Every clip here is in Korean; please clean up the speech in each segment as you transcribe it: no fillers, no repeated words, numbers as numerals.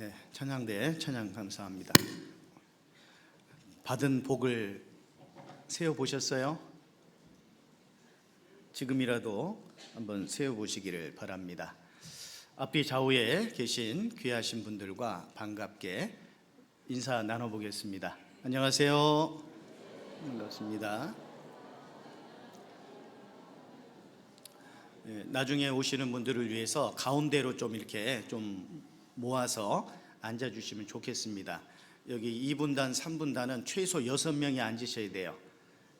네, 찬양대 찬양 감사합니다. 받은 복을 세어 보셨어요? 지금이라도 한번 세어 보시기를 바랍니다. 앞뒤 좌우에 계신 귀하신 분들과 반갑게 인사 나눠 보겠습니다. 안녕하세요. 반갑습니다. 나중에 오시는 분들을 위해서 가운데로 좀 이렇게 좀 모아서 앉아주시면 좋겠습니다. 여기 2분단, 3분단은 최소 6명이 앉으셔야 돼요.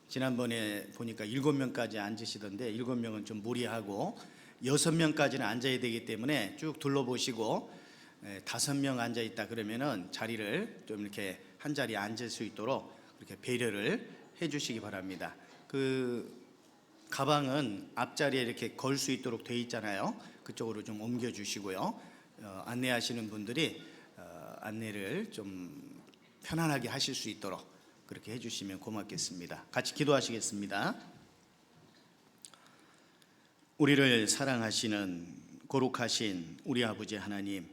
지난번에 보니까 7명까지 앉으시던데 7명은 좀 무리하고 6명까지는 앉아야 되기 때문에 쭉 둘러보시고 5명 앉아있다 그러면은 자리를 좀 이렇게 한 자리에 앉을 수 있도록 그렇게 배려를 해주시기 바랍니다. 그 가방은 앞자리에 이렇게 걸 수 있도록 되어 있잖아요. 그쪽으로 좀 옮겨 주시고요. 안내하시는 분들이 안내를 좀 편안하게 하실 수 있도록 그렇게 해주시면 고맙겠습니다. 같이 기도하시겠습니다. 우리를 사랑하시는 거룩하신 우리 아버지 하나님,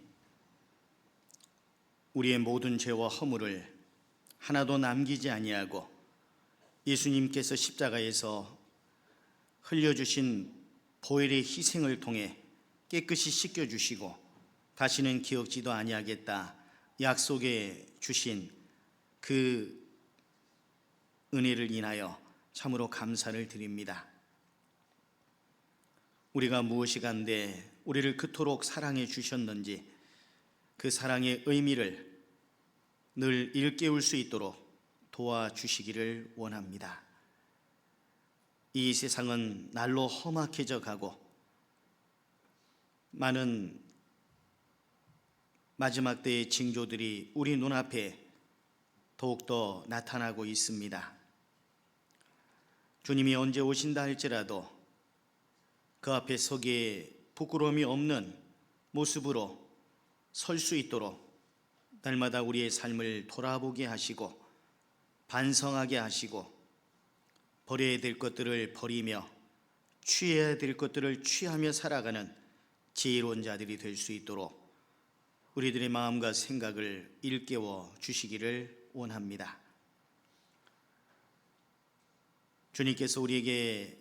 우리의 모든 죄와 허물을 하나도 남기지 아니하고 예수님께서 십자가에서 흘려주신 보혈의 희생을 통해 깨끗이 씻겨주시고 다시는 기억지도 아니하겠다 약속해 주신 그 은혜를 인하여 참으로 감사를 드립니다. 우리가 무엇이 간데 우리를 그토록 사랑해 주셨는지 그 사랑의 의미를 늘 일깨울 수 있도록 도와주시기를 원합니다. 이 세상은 날로 험악해져 가고 많은 마지막 때의 징조들이 우리 눈앞에 더욱더 나타나고 있습니다. 주님이 언제 오신다 할지라도 그 앞에 서기에 부끄러움이 없는 모습으로 설 수 있도록 날마다 우리의 삶을 돌아보게 하시고 반성하게 하시고 버려야 될 것들을 버리며 취해야 될 것들을 취하며 살아가는 지혜로운 자들이 될 수 있도록 우리들의 마음과 생각을 일깨워 주시기를 원합니다. 주님께서 우리에게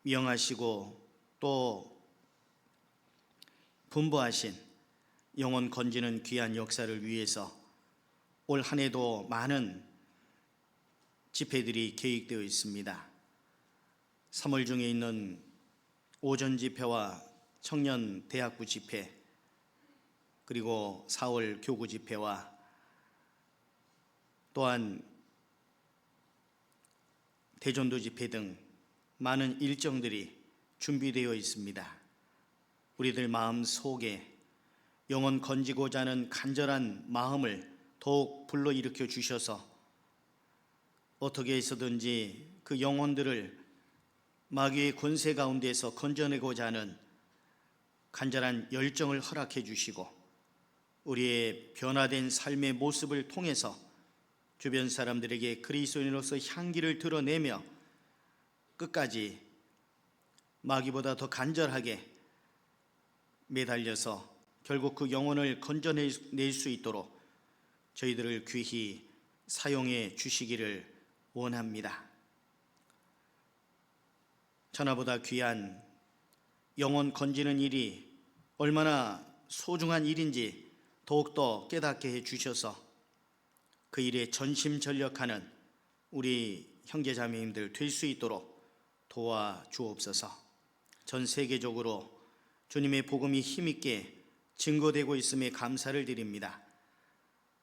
명하시고 또 분부하신 영혼 건지는 귀한 역사를 위해서 올 한 해도 많은 집회들이 계획되어 있습니다. 3월 중에 있는 오전 집회와 청년 대학부 집회, 그리고 4월 교구 집회와 또한 대전도 집회 등 많은 일정들이 준비되어 있습니다. 우리들 마음 속에 영혼 건지고자 하는 간절한 마음을 더욱 불러일으켜 주셔서 어떻게 해서든지 그 영혼들을 마귀의 권세 가운데서 건져내고자 하는 간절한 열정을 허락해 주시고 우리의 변화된 삶의 모습을 통해서 주변 사람들에게 그리스도인으로서 향기를 드러내며 끝까지 마귀보다 더 간절하게 매달려서 결국 그 영혼을 건져낼 수 있도록 저희들을 귀히 사용해 주시기를 원합니다. 천하보다 귀한 영혼 건지는 일이 얼마나 소중한 일인지 더욱더 깨닫게 해 주셔서 그 일에 전심전력하는 우리 형제자매님들 될 수 있도록 도와주옵소서. 전 세계적으로 주님의 복음이 힘있게 증거되고 있음에 감사를 드립니다.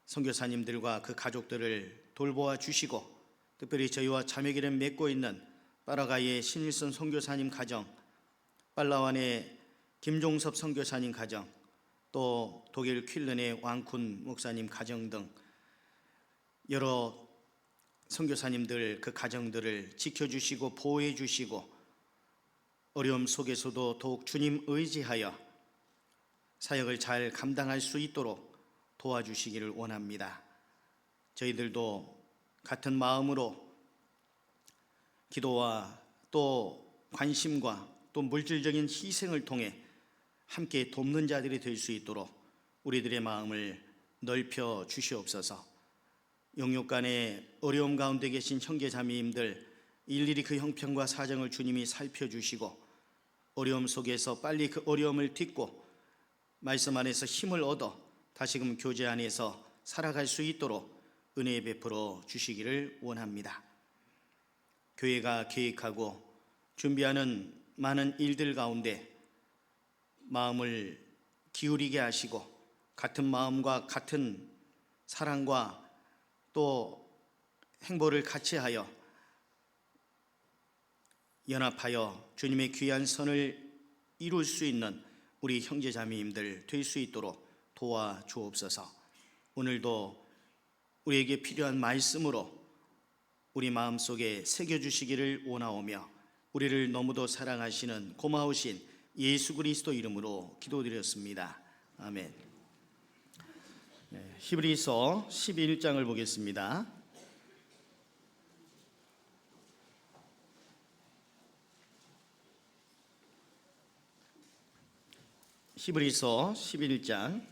선교사님들과 그 가족들을 돌보아 주시고 특별히 저희와 자매기를 맺고 있는 파라과이의 신일선 선교사님 가정, 빨라완의 김종섭 선교사님 가정, 또 독일 퀼른의 왕쿤 목사님 가정 등 여러 선교사님들 그 가정들을 지켜주시고 보호해 주시고 어려움 속에서도 더욱 주님 의지하여 사역을 잘 감당할 수 있도록 도와주시기를 원합니다. 저희들도 같은 마음으로 기도와 또 관심과 또 물질적인 희생을 통해 함께 돕는 자들이 될 수 있도록 우리들의 마음을 넓혀 주시옵소서. 영육간의 어려움 가운데 계신 형제자매님들 일일이 그 형편과 사정을 주님이 살펴주시고 어려움 속에서 빨리 그 어려움을 딛고 말씀 안에서 힘을 얻어 다시금 교제 안에서 살아갈 수 있도록 은혜 베풀어 주시기를 원합니다. 교회가 계획하고 준비하는 많은 일들 가운데 마음을 기울이게 하시고 같은 마음과 같은 사랑과 또 행보를 같이 하여 연합하여 주님의 귀한 선을 이룰 수 있는 우리 형제자매님들 될 수 있도록 도와주옵소서. 오늘도 우리에게 필요한 말씀으로 우리 마음속에 새겨주시기를 원하오며 우리를 너무도 사랑하시는 고마우신 예수 그리스도 이름으로 기도드렸습니다. 아멘. 히브리서 11장을 보겠습니다. 히브리서 11장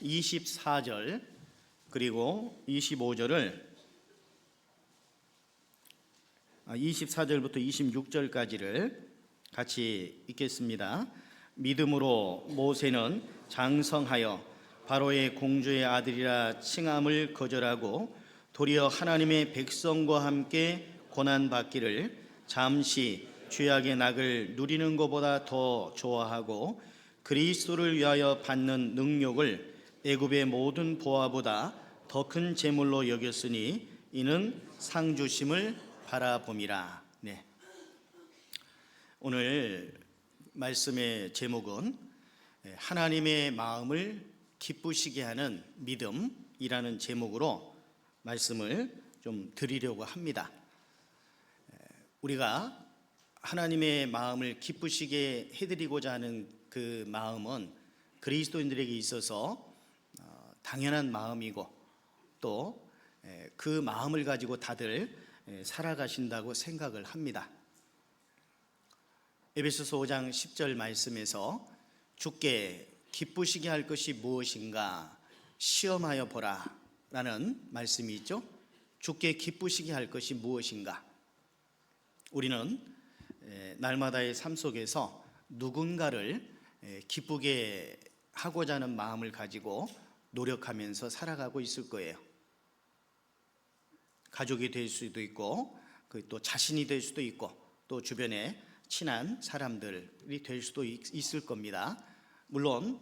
24절 그리고 25절을 24절부터 26절까지를 같이 읽겠습니다. 믿음으로 모세는 장성하여 바로의 공주의 아들이라 칭함을 거절하고 도리어 하나님의 백성과 함께 고난받기를 잠시 죄악의 낙을 누리는 것보다 더 좋아하고 그리스도를 위하여 받는 능력을 애굽의 모든 보화보다 더 큰 재물로 여겼으니 이는 상 주심을 바라봄이라. 네. 오늘 말씀의 제목은 하나님의 마음을 기쁘시게 하는 믿음이라는 제목으로 말씀을 좀 드리려고 합니다. 우리가 하나님의 마음을 기쁘시게 해드리고자 하는 그 마음은 그리스도인들에게 있어서 당연한 마음이고 또 그 마음을 가지고 다들 살아가신다고 생각을 합니다. 에베소서 5장 10절 말씀에서 주께 기쁘시게 할 것이 무엇인가 시험하여 보라 라는 말씀이 있죠. 주께 기쁘시게 할 것이 무엇인가. 우리는 날마다의 삶 속에서 누군가를 기쁘게 하고자 하는 마음을 가지고 노력하면서 살아가고 있을 거예요. 가족이 될 수도 있고 또 자신이 될 수도 있고 또 주변에 친한 사람들이 될 수도 있을 겁니다. 물론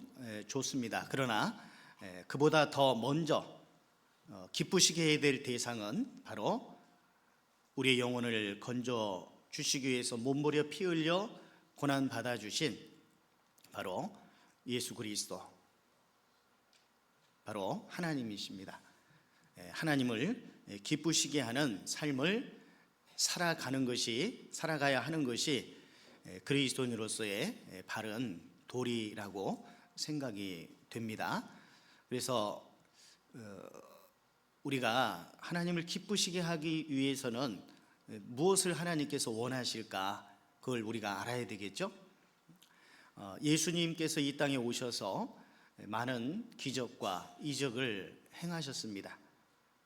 좋습니다. 그러나 그보다 더 먼저 기쁘시게 해야 될 대상은 바로 우리의 영혼을 건져 주시기 위해서 몸부려 피 흘려 고난 받아 주신 바로 예수 그리스도, 바로 하나님이십니다. 하나님을 기쁘시게 하는 삶을 살아가야 하는 것이 그리스도인으로서의 바른 도리라고 생각이 됩니다. 그래서 우리가 하나님을 기쁘시게 하기 위해서는 무엇을 하나님께서 원하실까, 그걸 우리가 알아야 되겠죠. 예수님께서 이 땅에 오셔서 많은 기적과 이적을 행하셨습니다.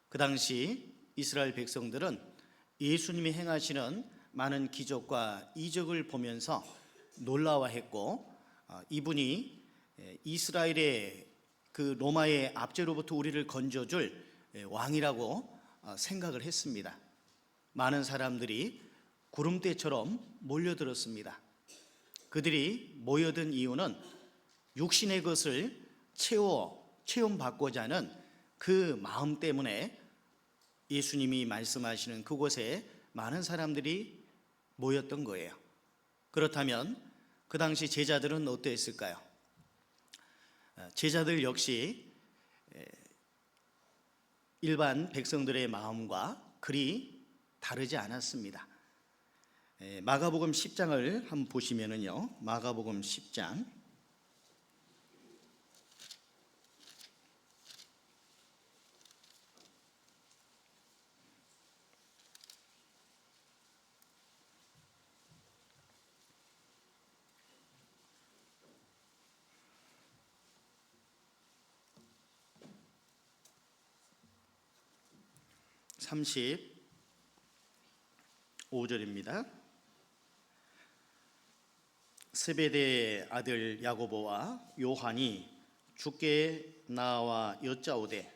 그 당시 이스라엘 백성들은 예수님이 행하시는 많은 기적과 이적을 보면서 놀라워했고 이분이 이스라엘의 그 로마의 압제로부터 우리를 건져줄 왕이라고 생각을 했습니다. 많은 사람들이 구름대처럼 몰려들었습니다. 그들이 모여든 이유는 육신의 것을 체험받고자 하는 그 마음 때문에 예수님이 말씀하시는 그곳에 많은 사람들이 모였던 거예요. 그렇다면 그 당시 제자들은 어떠했을까요? 제자들 역시 일반 백성들의 마음과 그리 다르지 않았습니다. 마가복음 10장을 한번 보시면은요, 마가복음 10장 35절입니다. 세베대의 아들 야고보와 요한이 주께 나와 여짜오되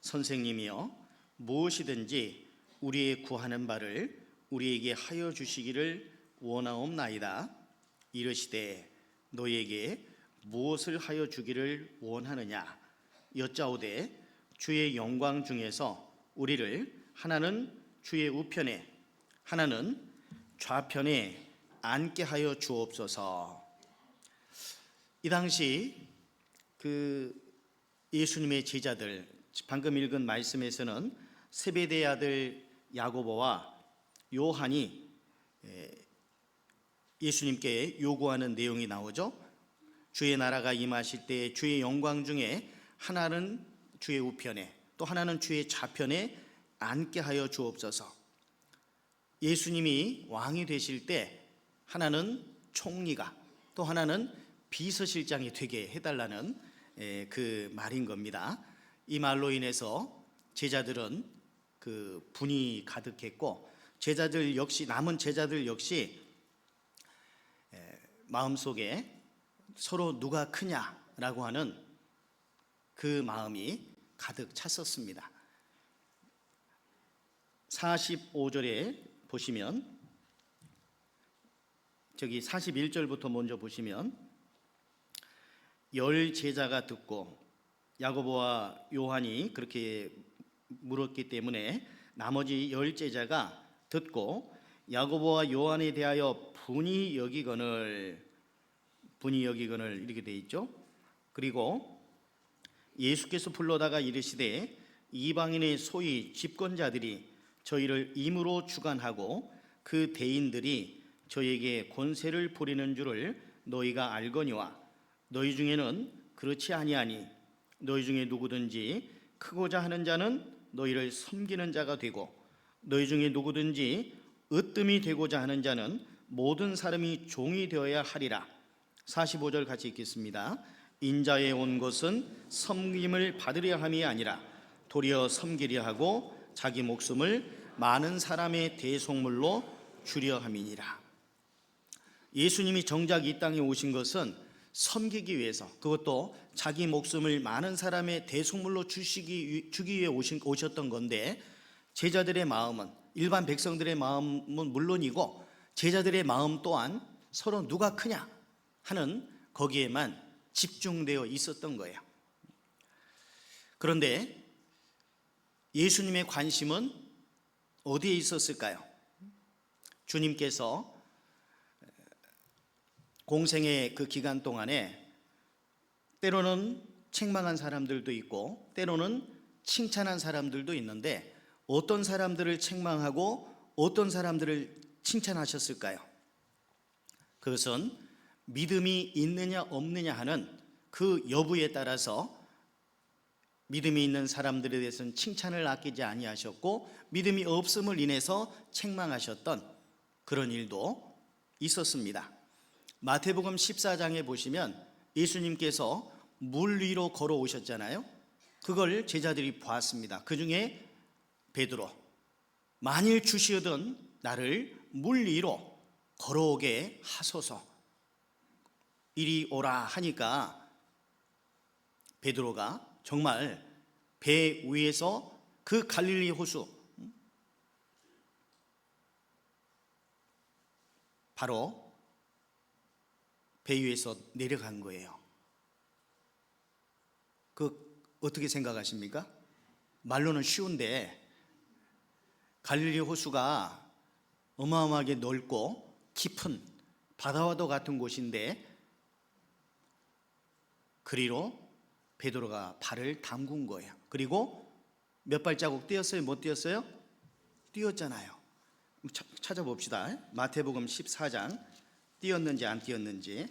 선생님이여 무엇이든지 우리의 구하는 바를 우리에게 하여 주시기를 원하옵나이다. 이르시되 너에게 무엇을 하여 주기를 원하느냐 여짜오되 주의 영광 중에서 우리를 하나는 주의 우편에 하나는 좌편에 앉게 하여 주옵소서. 이 당시 예수님의 제자들, 방금 읽은 말씀에서는 세베대의 아들 야고보와 요한이 예수님께 요구하는 내용이 나오죠. 주의 나라가 임하실 때 주의 영광 중에 하나는 주의 우편에 또 하나는 주의 좌편에 앉게 하여 주옵소서. 예수님이 왕이 되실 때 하나는 총리가 또 하나는 비서실장이 되게 해달라는 그 말인 겁니다. 이 말로 인해서 제자들은 그 분이 가득했고 제자들 역시 남은 제자들 역시 마음속에 서로 누가 크냐라고 하는 그 마음이 가득 찼었습니다. 45절에 보시면 저기 41절부터 먼저 보시면 열 제자가 듣고 야고보와 요한이 그렇게 물었기 때문에 나머지 열 제자가 듣고 야고보와 요한에 대하여 분이 여기거늘 이렇게 돼 있죠. 그리고 예수께서 불러다가 이르시되 이방인의 소위 집권자들이 저희를 임으로 주관하고 그 대인들이 저에게 권세를 부리는 줄을 너희가 알거니와 너희 중에는 그렇지 아니하니 너희 중에 누구든지 크고자 하는 자는 너희를 섬기는 자가 되고 너희 중에 누구든지 으뜸이 되고자 하는 자는 모든 사람이 종이 되어야 하리라. 45절 같이 읽겠습니다. 인자에 온 것은 섬김을 받으려 함이 아니라 도리어 섬기려 하고 자기 목숨을 많은 사람의 대속물로 주려 함이니라. 예수님이 정작 이 땅에 오신 것은 섬기기 위해서, 그것도 자기 목숨을 많은 사람의 대속물로 주기 위해 오셨던 건데, 제자들의 마음은, 일반 백성들의 마음은 물론이고 제자들의 마음 또한 서로 누가 크냐 하는 거기에만 집중되어 있었던 거예요. 그런데 예수님의 관심은 어디에 있었을까요? 주님께서 공생의 그 기간 동안에 때로는 책망한 사람들도 있고 때로는 칭찬한 사람들도 있는데, 어떤 사람들을 책망하고 어떤 사람들을 칭찬하셨을까요? 그것은 믿음이 있느냐 없느냐 하는 그 여부에 따라서 믿음이 있는 사람들에 대해서는 칭찬을 아끼지 아니하셨고, 믿음이 없음을 인해서 책망하셨던 그런 일도 있었습니다. 마태복음 14장에 보시면 예수님께서 물 위로 걸어오셨잖아요. 그걸 제자들이 보았습니다. 그 중에 베드로, 만일 주시어든 나를 물 위로 걸어오게 하소서, 이리 오라 하니까 베드로가 정말 배 위에서 그 갈릴리 호수, 바로 배 위에서 내려간 거예요. 어떻게 생각하십니까? 말로는 쉬운데 갈릴리 호수가 어마어마하게 넓고 깊은 바다와도 같은 곳인데 그리로 베드로가 발을 담근 거예요. 그리고 몇 발자국 뛰었어요? 못 뛰었어요? 뛰었잖아요. 찾아봅시다. 마태복음 14장 뛰었는지 안 뛰었는지,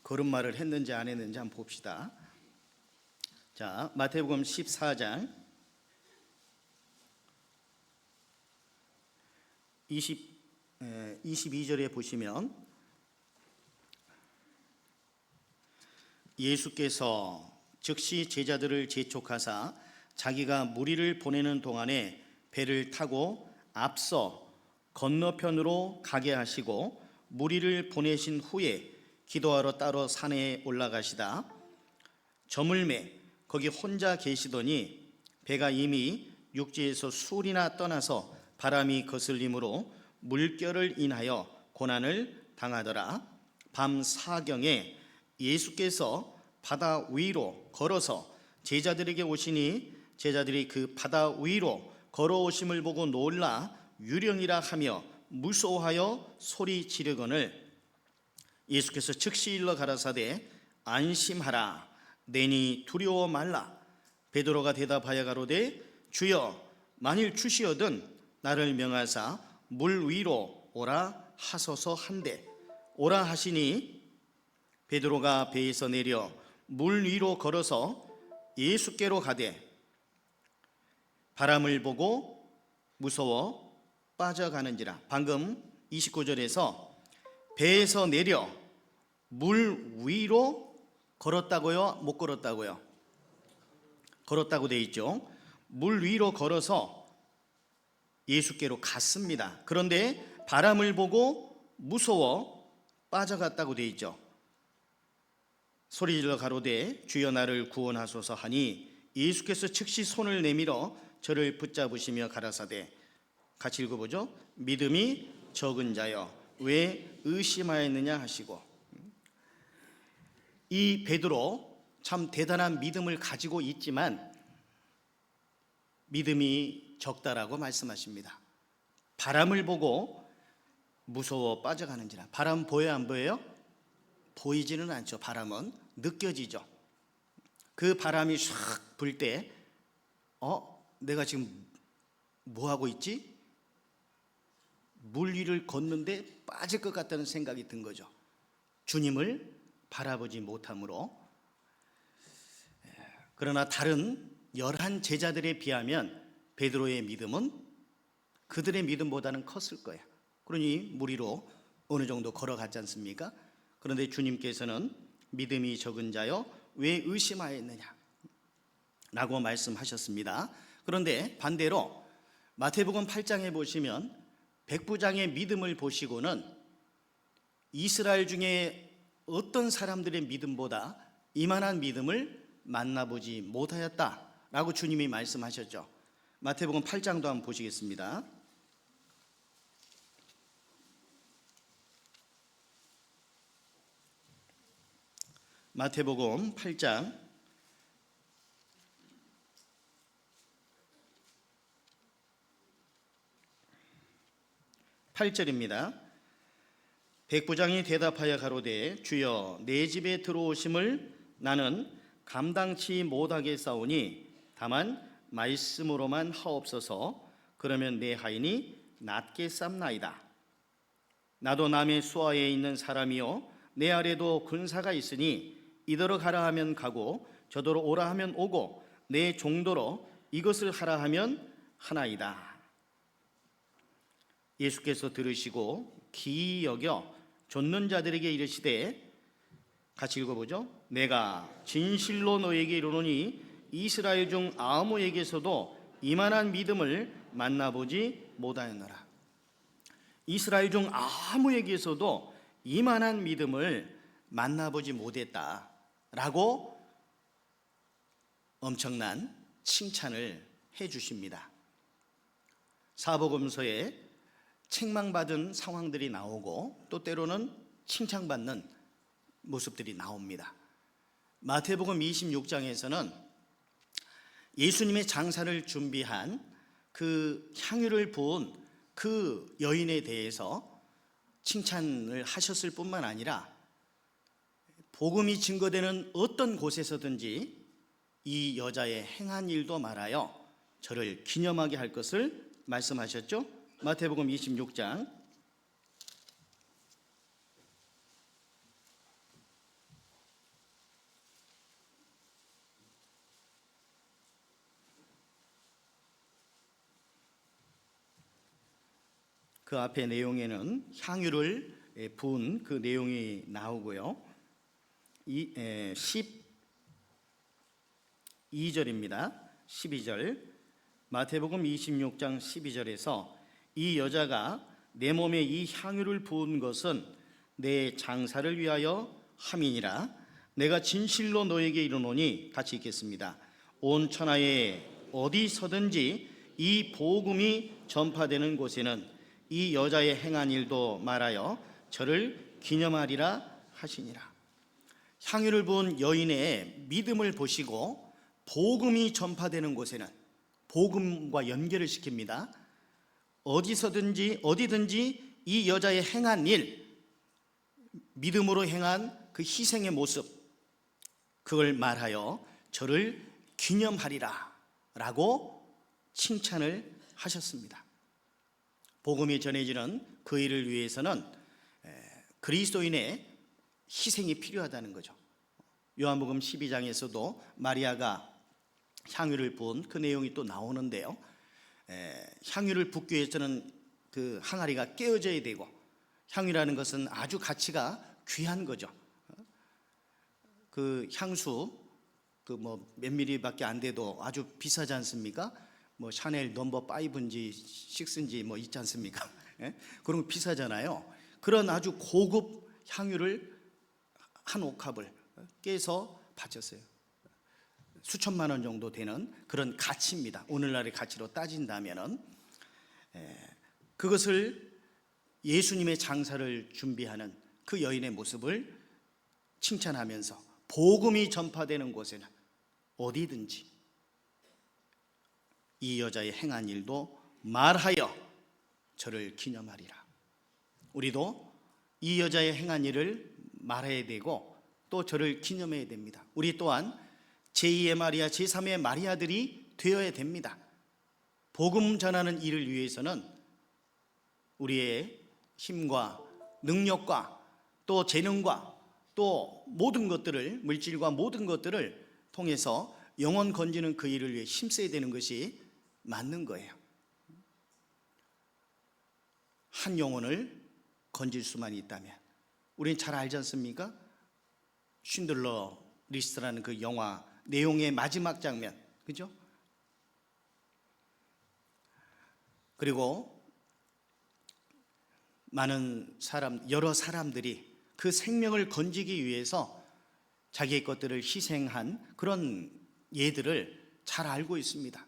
걸음마를 했는지 안 했는지 한번 봅시다. 자, 마태복음 14장 22절에 보시면 예수께서 즉시 제자들을 재촉하사 자기가 무리를 보내는 동안에 배를 타고 앞서 건너편으로 가게 하시고 무리를 보내신 후에 기도하러 따로 산에 올라가시다 저물매 거기 혼자 계시더니 배가 이미 육지에서 술이나 떠나서 바람이 거슬림으로 물결을 인하여 고난을 당하더라. 밤 사경에 예수께서 바다 위로 걸어서 제자들에게 오시니 제자들이 그 바다 위로 걸어오심을 보고 놀라 유령이라 하며 무서워하여 소리 지르거늘 예수께서 즉시 일러 가라사대 안심하라 내니 두려워 말라. 베드로가 대답하여 가로되 주여 만일 주시어든 나를 명하사 물 위로 오라 하소서 한데 오라 하시니 베드로가 배에서 내려 물 위로 걸어서 예수께로 가되 바람을 보고 무서워 빠져가는지라. 방금 29절에서 배에서 내려 물 위로 걸었다고요? 못 걸었다고요? 걸었다고 돼 있죠. 물 위로 걸어서 예수께로 갔습니다. 그런데 바람을 보고 무서워 빠져갔다고 돼 있죠. 소리질러 가로되 주여 나를 구원하소서 하니 예수께서 즉시 손을 내밀어 저를 붙잡으시며 가라사대 같이 읽어보죠. 믿음이 적은 자여 왜 의심하였느냐 하시고. 이 베드로 참 대단한 믿음을 가지고 있지만 믿음이 적다라고 말씀하십니다. 바람을 보고 무서워 빠져가는지라. 바람 보여요 안 보여요? 보이지는 않죠. 바람은 느껴지죠. 그 바람이 샥 불 때 내가 지금 뭐하고 있지? 물 위를 걷는데 빠질 것 같다는 생각이 든 거죠. 주님을 바라보지 못함으로. 그러나 다른 11 제자들에 비하면 베드로의 믿음은 그들의 믿음보다는 컸을 거예요. 그러니 물 위로 어느 정도 걸어갔지 않습니까? 그런데 주님께서는 믿음이 적은 자여 왜 의심하였느냐 라고 말씀하셨습니다. 그런데 반대로 마태복음 8장에 보시면 백부장의 믿음을 보시고는 이스라엘 중에 어떤 사람들의 믿음보다 이만한 믿음을 만나보지 못하였다라고 주님이 말씀하셨죠. 마태복음 8장도 한번 보시겠습니다. 마태복음 8장 8절입니다. 백부장이 대답하여 가로되 주여 내 집에 들어오심을 나는 감당치 못하겠사오니 다만 말씀으로만 하옵소서. 그러면 내 하인이 낫게 쌈나이다. 나도 남의 수하에 있는 사람이요 내 아래도 군사가 있으니 이더러 가라 하면 가고 저더러 오라 하면 오고 내 종도로 이것을 하라 하면 하나이다. 예수께서 들으시고 기이 여겨 좇는 자들에게 이르시되 같이 읽어보죠. 내가 진실로 너에게 이르노니 이스라엘 중 아무에게서도 이만한 믿음을 만나보지 못하였노라. 이스라엘 중 아무에게서도 이만한 믿음을 만나보지 못했다라고 엄청난 칭찬을 해주십니다. 사복음서에 책망받은 상황들이 나오고 또 때로는 칭찬받는 모습들이 나옵니다. 마태복음 26장에서는 예수님의 장사를 준비한 그 향유를 부은 그 여인에 대해서 칭찬을 하셨을 뿐만 아니라 복음이 증거되는 어떤 곳에서든지 이 여자의 행한 일도 말하여 저를 기념하게 할 것을 말씀하셨죠. 마태복음 26장 그 앞에 내용에는 향유를 부은 그 내용이 나오고요. 12절입니다. 12절, 마태복음 26장 12절에서 이 여자가 내 몸에 이 향유를 부은 것은 내 장사를 위하여 함이니라. 내가 진실로 너에게 이르노니, 같이 읽겠습니다. 온 천하에 어디서든지 이 복음이 전파되는 곳에는 이 여자의 행한 일도 말하여 저를 기념하리라 하시니라. 향유를 부은 여인의 믿음을 보시고 복음이 전파되는 곳에는, 복음과 연결을 시킵니다. 어디든지 이 여자의 행한 일, 믿음으로 행한 그 희생의 모습, 그걸 말하여 저를 기념하리라 라고 칭찬을 하셨습니다. 복음이 전해지는 그 일을 위해서는 그리스도인의 희생이 필요하다는 거죠. 요한복음 12장에서도 마리아가 향유를 부은 그 내용이 또 나오는데요. 향유를 붓기 위해서는 그 항아리가 깨어져야 되고, 향유라는 것은 아주 가치가 귀한 거죠. 그 향수 그 뭐 몇 미리밖에 안 돼도 아주 비싸지 않습니까? 뭐 샤넬 넘버 5인지 6인지 뭐 있지 않습니까? 그런 거 비싸잖아요. 그런 아주 고급 향유를 한 옥합을 깨서 바쳤어요. 수천만 원 정도 되는 그런 가치입니다. 오늘날의 가치로 따진다면은. 그것을 예수님의 장사를 준비하는 그 여인의 모습을 칭찬하면서 복음이 전파되는 곳에는 어디든지 이 여자의 행한 일도 말하여 저를 기념하리라. 우리도 이 여자의 행한 일을 말해야 되고 또 저를 기념해야 됩니다. 우리 또한 제2의 마리아, 제3의 마리아들이 되어야 됩니다. 복음 전하는 일을 위해서는 우리의 힘과 능력과 또 재능과 또 모든 것들을, 물질과 모든 것들을 통해서 영혼 건지는 그 일을 위해 힘써야 되는 것이 맞는 거예요. 한 영혼을 건질 수만 있다면, 우리는 잘 알지 않습니까? 쉰들러 리스트라는 그 영화 내용의 마지막 장면, 그죠? 그리고 여러 사람들이 그 생명을 건지기 위해서 자기의 것들을 희생한 그런 예들을 잘 알고 있습니다.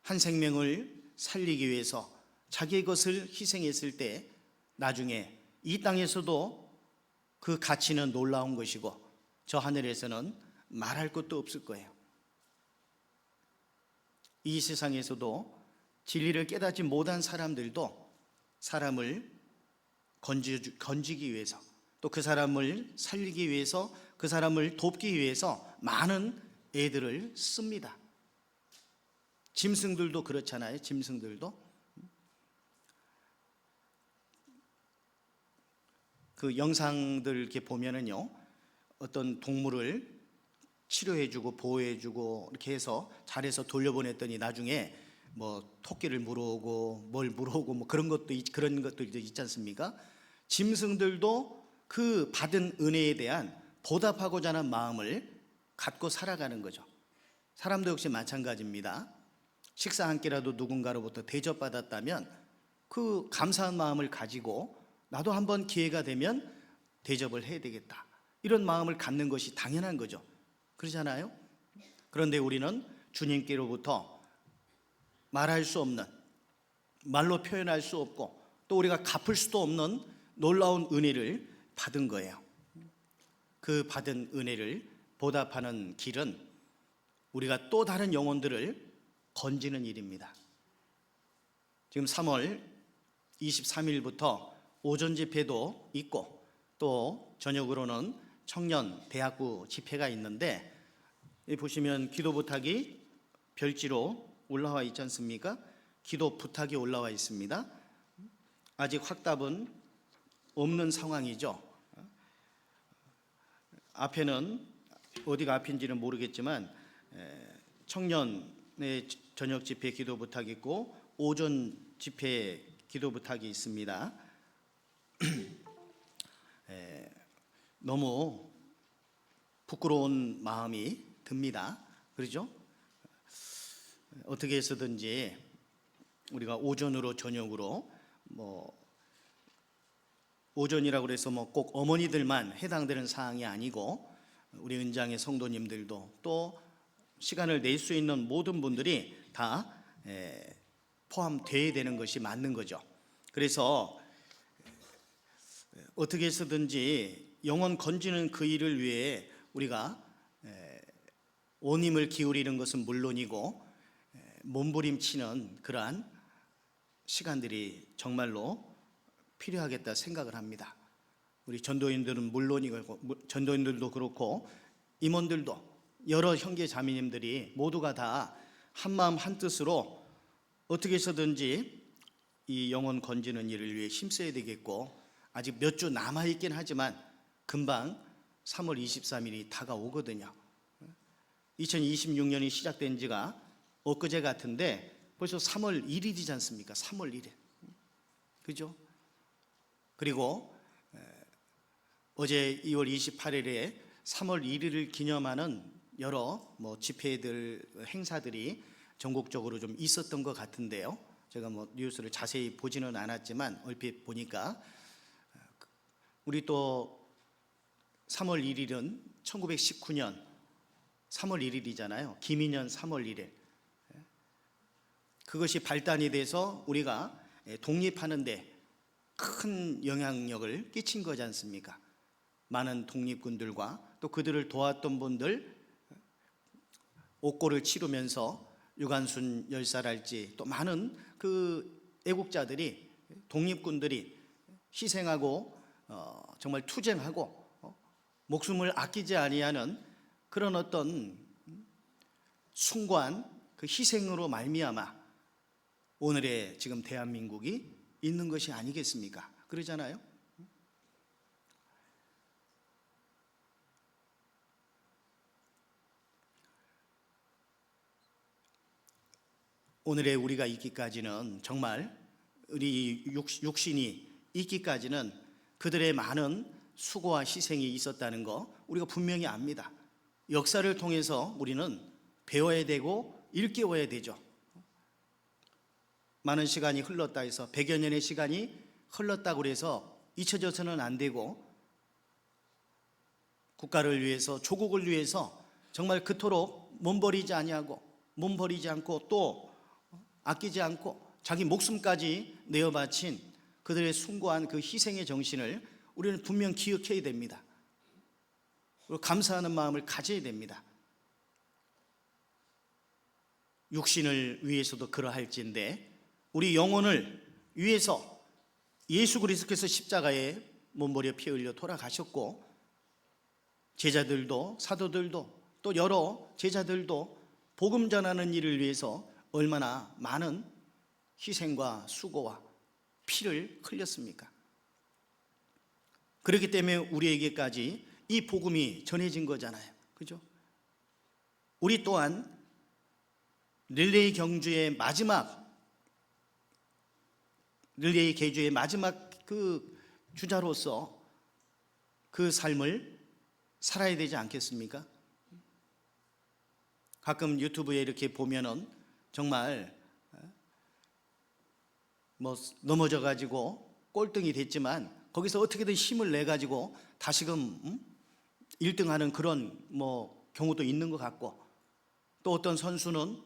한 생명을 살리기 위해서 자기의 것을 희생했을 때 나중에 이 땅에서도 그 가치는 놀라운 것이고 저 하늘에서는 말할 것도 없을 거예요. 이 세상에서도 진리를 깨닫지 못한 사람들도 사람을 건지기 위해서, 또 그 사람을 살리기 위해서, 그 사람을 돕기 위해서 많은 애들을 씁니다. 짐승들도 그렇잖아요. 짐승들도 그 영상들 이렇게 보면은요, 어떤 동물을 치료해주고 보호해주고 이렇게 해서 잘해서 돌려보냈더니 나중에 뭐 토끼를 물어오고 뭘 물어오고 뭐 그런 것도 있지 않습니까? 짐승들도 그 받은 은혜에 대한 보답하고자 하는 마음을 갖고 살아가는 거죠. 사람도 역시 마찬가지입니다. 식사 한 끼라도 누군가로부터 대접받았다면 그 감사한 마음을 가지고 나도 한번 기회가 되면 대접을 해야 되겠다, 이런 마음을 갖는 것이 당연한 거죠. 그렇잖아요? 그런데 우리는 주님께로부터 말할 수 없는, 말로 표현할 수 없고 또 우리가 갚을 수도 없는 놀라운 은혜를 받은 거예요. 그 받은 은혜를 보답하는 길은 우리가 또 다른 영혼들을 건지는 일입니다. 지금 3월 23일부터 오전 집회도 있고 또 저녁으로는 청년 대학부 집회가 있는데, 여기 보시면 기도 부탁이 별지로 올라와 있지 않습니까? 기도 부탁이 올라와 있습니다. 아직 확답은 없는 상황이죠. 앞에는 어디가 앞인지는 모르겠지만 청년의 저녁 집회 기도 부탁이 있고 오전 집회 기도 부탁이 있습니다. 너무 부끄러운 마음이 듭니다. 그렇죠? 어떻게 해서든지 우리가 오전으로 저녁으로 오전이라고 해서 꼭 어머니들만 해당되는 사항이 아니고 우리 은장의 성도님들도 또 시간을 낼 수 있는 모든 분들이 다 포함되어야 되는 것이 맞는 거죠. 그래서 어떻게 해서든지 영혼 건지는 그 일을 위해 우리가 온 힘을 기울이는 것은 물론이고 몸부림치는 그러한 시간들이 정말로 필요하겠다 생각을 합니다. 우리 전도인들은 물론이고 전도인들도 그렇고 임원들도 여러 형제 자매님들이 모두가 다 한마음 한뜻으로 어떻게 해서든지 이 영혼 건지는 일을 위해 힘써야 되겠고, 아직 몇 주 남아있긴 하지만 금방 3월 23일이 다가오거든요. 2026년이 시작된 지가 엊그제 같은데 벌써 3월 1일이지 않습니까? 3월 1일. 그죠? 그리고 어제 2월 28일에 3월 1일을 기념하는 여러 집회들, 행사들이 전국적으로 좀 있었던 것 같은데요. 제가 뉴스를 자세히 보지는 않았지만 얼핏 보니까 우리 또 3월 1일은 1919년 3월 1일이잖아요. 기민년 3월 1일. 그것이 발단이 돼서 우리가 독립하는데 큰 영향력을 끼친 거지 않습니까? 많은 독립군들과 또 그들을 도왔던 분들, 옥고를 치르면서 유관순 열사랄지 또 많은 그 애국자들이, 독립군들이 희생하고 정말 투쟁하고 목숨을 아끼지 아니하는 그런 어떤 숭고한 그 희생으로 말미암아 오늘의 지금 대한민국이 있는 것이 아니겠습니까? 그러잖아요. 오늘의 우리가 있기까지는, 정말 우리 육신이 있기까지는 그들의 많은 수고와 희생이 있었다는 거 우리가 분명히 압니다. 역사를 통해서 우리는 배워야 되고 일깨워야 되죠. 많은 시간이 흘렀다 해서 100여 년의 시간이 흘렀다고 해서 잊혀져서는 안 되고, 국가를 위해서, 조국을 위해서 정말 그토록 몸버리지 아니하고 몸버리지 않고 또 아끼지 않고 자기 목숨까지 내어 바친 그들의 숭고한 그 희생의 정신을 우리는 분명 기억해야 됩니다. 그리고 감사하는 마음을 가져야 됩니다. 육신을 위해서도 그러할진데 우리 영혼을 위해서 예수 그리스도께서 십자가에 몸버려 피 흘려 돌아가셨고, 제자들도, 사도들도, 또 여러 제자들도 복음 전하는 일을 위해서 얼마나 많은 희생과 수고와 피를 흘렸습니까? 그렇기 때문에 우리에게까지 이 복음이 전해진 거잖아요. 그죠? 우리 또한 릴레이 경주의 마지막 그 주자로서 그 삶을 살아야 되지 않겠습니까? 가끔 유튜브에 이렇게 보면은 정말 넘어져 가지고 꼴등이 됐지만 거기서 어떻게든 힘을 내 가지고 다시금 1등하는 그런 경우도 있는 것 같고, 또 어떤 선수는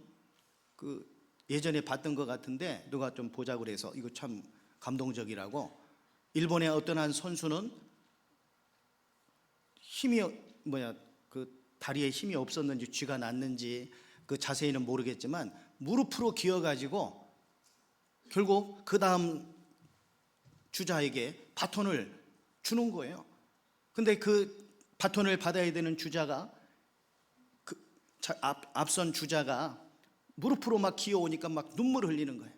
그 예전에 봤던 것 같은데 누가 좀 보자고 그래서 이거 참 감동적이라고, 일본의 어떤 한 선수는 힘이 그 다리에 힘이 없었는지 쥐가 났는지 그 자세히는 모르겠지만 무릎으로 기어가지고 결국 그 다음 주자에게 바톤을 주는 거예요. 근데 그 바톤을 받아야 되는 주자가 앞선 주자가 무릎으로 막 기어오니까 막 눈물을 흘리는 거예요.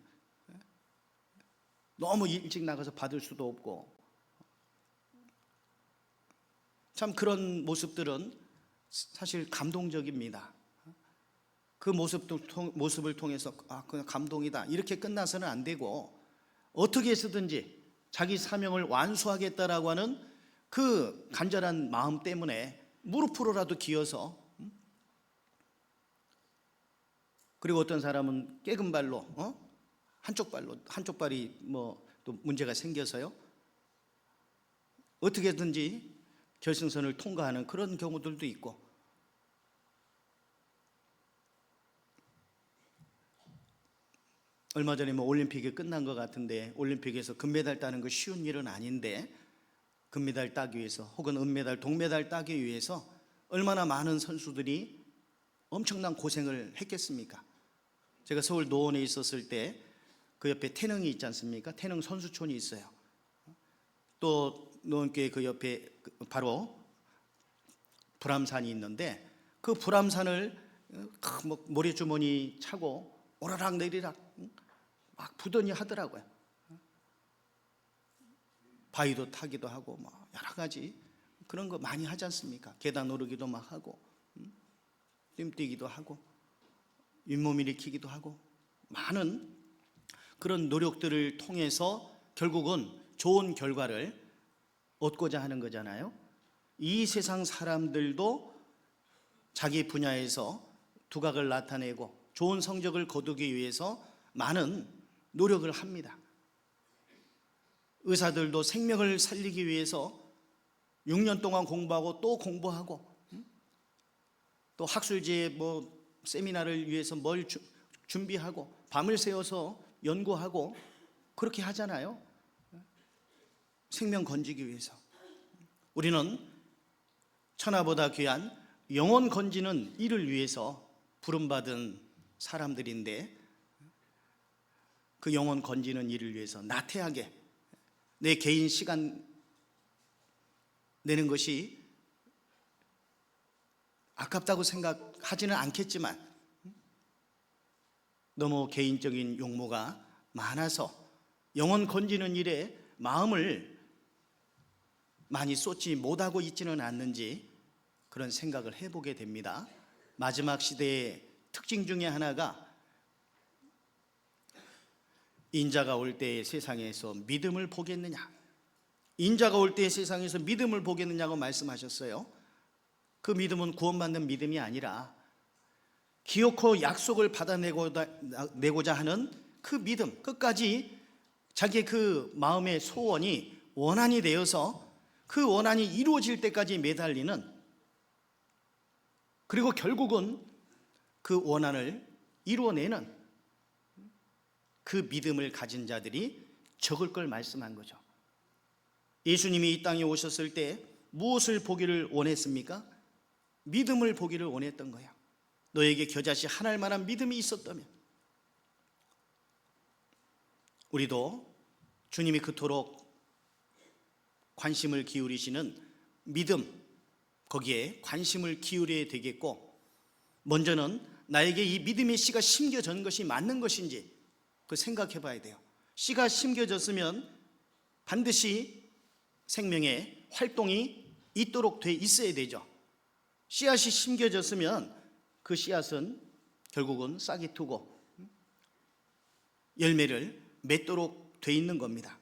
너무 일찍 나가서 받을 수도 없고, 참 그런 모습들은 사실 감동적입니다. 그 모습을 통해서 그냥 감동이다 이렇게 끝나서는 안 되고, 어떻게 해서든지 자기 사명을 완수하겠다라고 하는 그 간절한 마음 때문에 무릎으로라도 기어서 그리고 어떤 사람은 깨금 발로 한쪽 발이 뭐 또 문제가 생겨서요. 어떻게든지 결승선을 통과하는 그런 경우들도 있고, 얼마 전에 뭐 올림픽이 끝난 것 같은데, 올림픽에서 금메달 따는 거 쉬운 일은 아닌데, 금메달 따기 위해서 혹은 은메달, 동메달 따기 위해서 얼마나 많은 선수들이 엄청난 고생을 했겠습니까? 제가 서울 노원에 있었을 때 그 옆에 태릉이 있지 않습니까? 태릉 선수촌이 있어요. 또 노원교회 그 옆에 바로 불암산이 있는데, 그 불암산을 뭐 모래주머니 차고 오르락 내리락 막 부더니 하더라고요. 바위도 타기도 하고 뭐 여러 가지 그런 거 많이 하지 않습니까? 계단 오르기도 막 하고, 뛰기도 하고, 윗몸 일으키기도 하고, 많은 그런 노력들을 통해서 결국은 좋은 결과를 얻고자 하는 거잖아요. 이 세상 사람들도 자기 분야에서 두각을 나타내고 좋은 성적을 거두기 위해서 많은 노력을 합니다. 의사들도 생명을 살리기 위해서 6년 동안 공부하고 또 공부하고, 또 학술지에 뭐 세미나를 위해서 뭘 준비하고 밤을 새워서 연구하고 그렇게 하잖아요. 생명 건지기 위해서. 우리는 천하보다 귀한 영혼 건지는 일을 위해서 부름받은 사람들인데, 그 영혼 건지는 일을 위해서 나태하게 내 개인 시간 내는 것이 아깝다고 생각하지는 않겠지만, 너무 개인적인 용무가 많아서 영혼 건지는 일에 마음을 많이 쏟지 못하고 있지는 않는지 그런 생각을 해보게 됩니다. 마지막 시대의 특징 중에 하나가, 인자가 올 때의 세상에서 믿음을 보겠느냐, 인자가 올 때의 세상에서 믿음을 보겠느냐고 말씀하셨어요. 그 믿음은 구원받는 믿음이 아니라 기어코 약속을 받아내고자 하는 그 믿음, 끝까지 자기의 그 마음의 소원이 원한이 되어서 그 원한이 이루어질 때까지 매달리는, 그리고 결국은 그 원한을 이루어내는 그 믿음을 가진 자들이 적을 걸 말씀한 거죠. 예수님이 이 땅에 오셨을 때 무엇을 보기를 원했습니까? 믿음을 보기를 원했던 거예요. 너에게 겨자씨 하나일 만한 믿음이 있었다면. 우리도 주님이 그토록 관심을 기울이시는 믿음, 거기에 관심을 기울여야 되겠고, 먼저는 나에게 이 믿음의 씨가 심겨진 것이 맞는 것인지 그 생각해 봐야 돼요. 씨가 심겨졌으면 반드시 생명의 활동이 있도록 돼 있어야 되죠. 씨앗이 심겨졌으면 그 씨앗은 결국은 싹이 트고 열매를 맺도록 돼 있는 겁니다.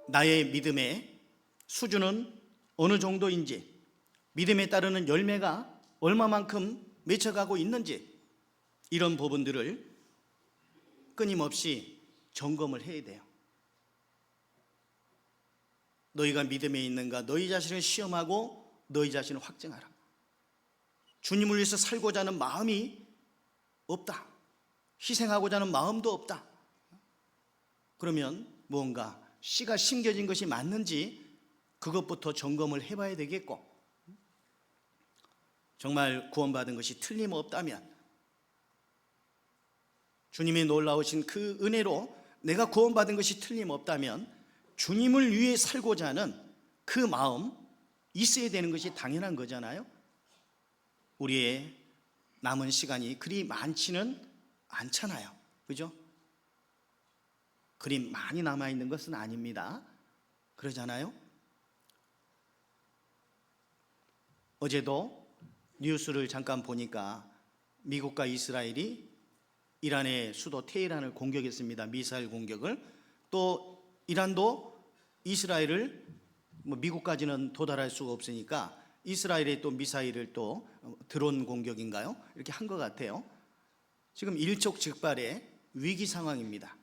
나의 믿음의 수준은 어느 정도인지, 믿음에 따르는 열매가 얼마만큼 맺혀가고 있는지, 이런 부분들을 끊임없이 점검을 해야 돼요. 너희가 믿음에 있는가, 너희 자신을 시험하고 너희 자신을 확증하라. 주님을 위해서 살고자 하는 마음이 없다, 희생하고자 하는 마음도 없다, 그러면 무언가 씨가 심겨진 것이 맞는지 그것부터 점검을 해봐야 되겠고, 정말 구원받은 것이 틀림없다면, 주님의 놀라우신 그 은혜로 내가 구원받은 것이 틀림없다면, 주님을 위해 살고자 하는 그 마음 있어야 되는 것이 당연한 거잖아요. 우리의 남은 시간이 그리 많지는 않잖아요. 그죠? 그리 많이 남아있는 것은 아닙니다. 그러잖아요. 어제도 뉴스를 잠깐 보니까 미국과 이스라엘이 이란의 수도 테헤란을 공격했습니다. 미사일 공격을. 또 이란도 이스라엘을, 미국까지는 도달할 수가 없으니까 이스라엘의 또 미사일을 또 드론 공격인가요? 이렇게 한 것 같아요. 지금 일촉즉발의 위기 상황입니다.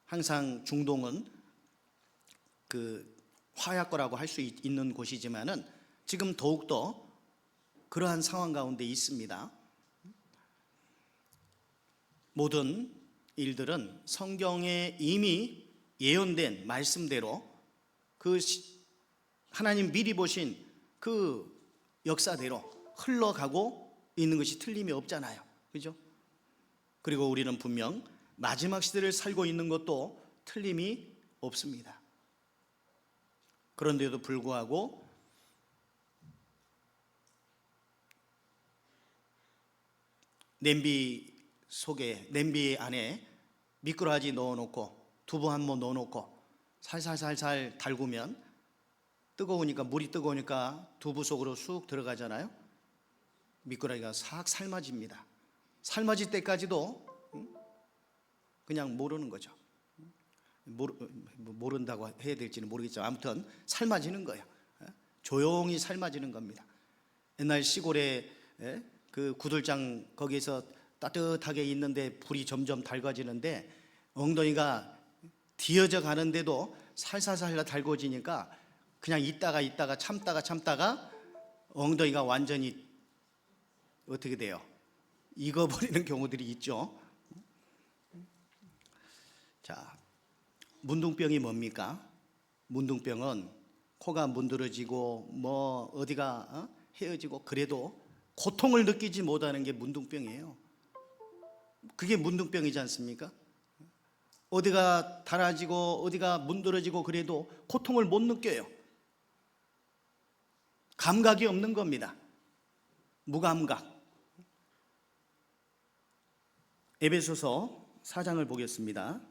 항상 중동은 그 화약고라고 할 수 있는 곳이지만은 지금 더욱더 그러한 상황 가운데 있습니다. 모든 일들은 성경에 이미 예언된 말씀대로 그 하나님 미리 보신 그 역사대로 흘러가고 있는 것이 틀림이 없잖아요. 그죠? 그리고 우리는 분명 마지막 시대를 살고 있는 것도 틀림이 없습니다. 그런데도 불구하고 냄비 안에 미꾸라지 넣어놓고 두부 한 모 넣어놓고 살살살살 달구면 물이 뜨거우니까 두부 속으로 쑥 들어가잖아요. 미꾸라지가 싹 삶아집니다. 삶아질 때까지도 그냥 모르는 거죠. 모른다고 해야 될지는 모르겠지만 아무튼 삶아지는 거예요. 조용히 삶아지는 겁니다. 옛날 시골에 그 구들장 거기서 따뜻하게 있는데 불이 점점 달궈지는데 엉덩이가 뒤어져 가는데도 살살살 달궈지니까 그냥 있다가 참다가 엉덩이가 완전히 어떻게 돼요? 익어버리는 경우들이 있죠. 자, 문둥병이 뭡니까? 문둥병은 코가 문드러지고 어디가 헤어지고 그래도 고통을 느끼지 못하는 게 문둥병이에요. 그게 문둥병이지 않습니까? 어디가 달아지고 어디가 문드러지고 그래도 고통을 못 느껴요. 감각이 없는 겁니다. 무감각. 에베소서 4장을 보겠습니다.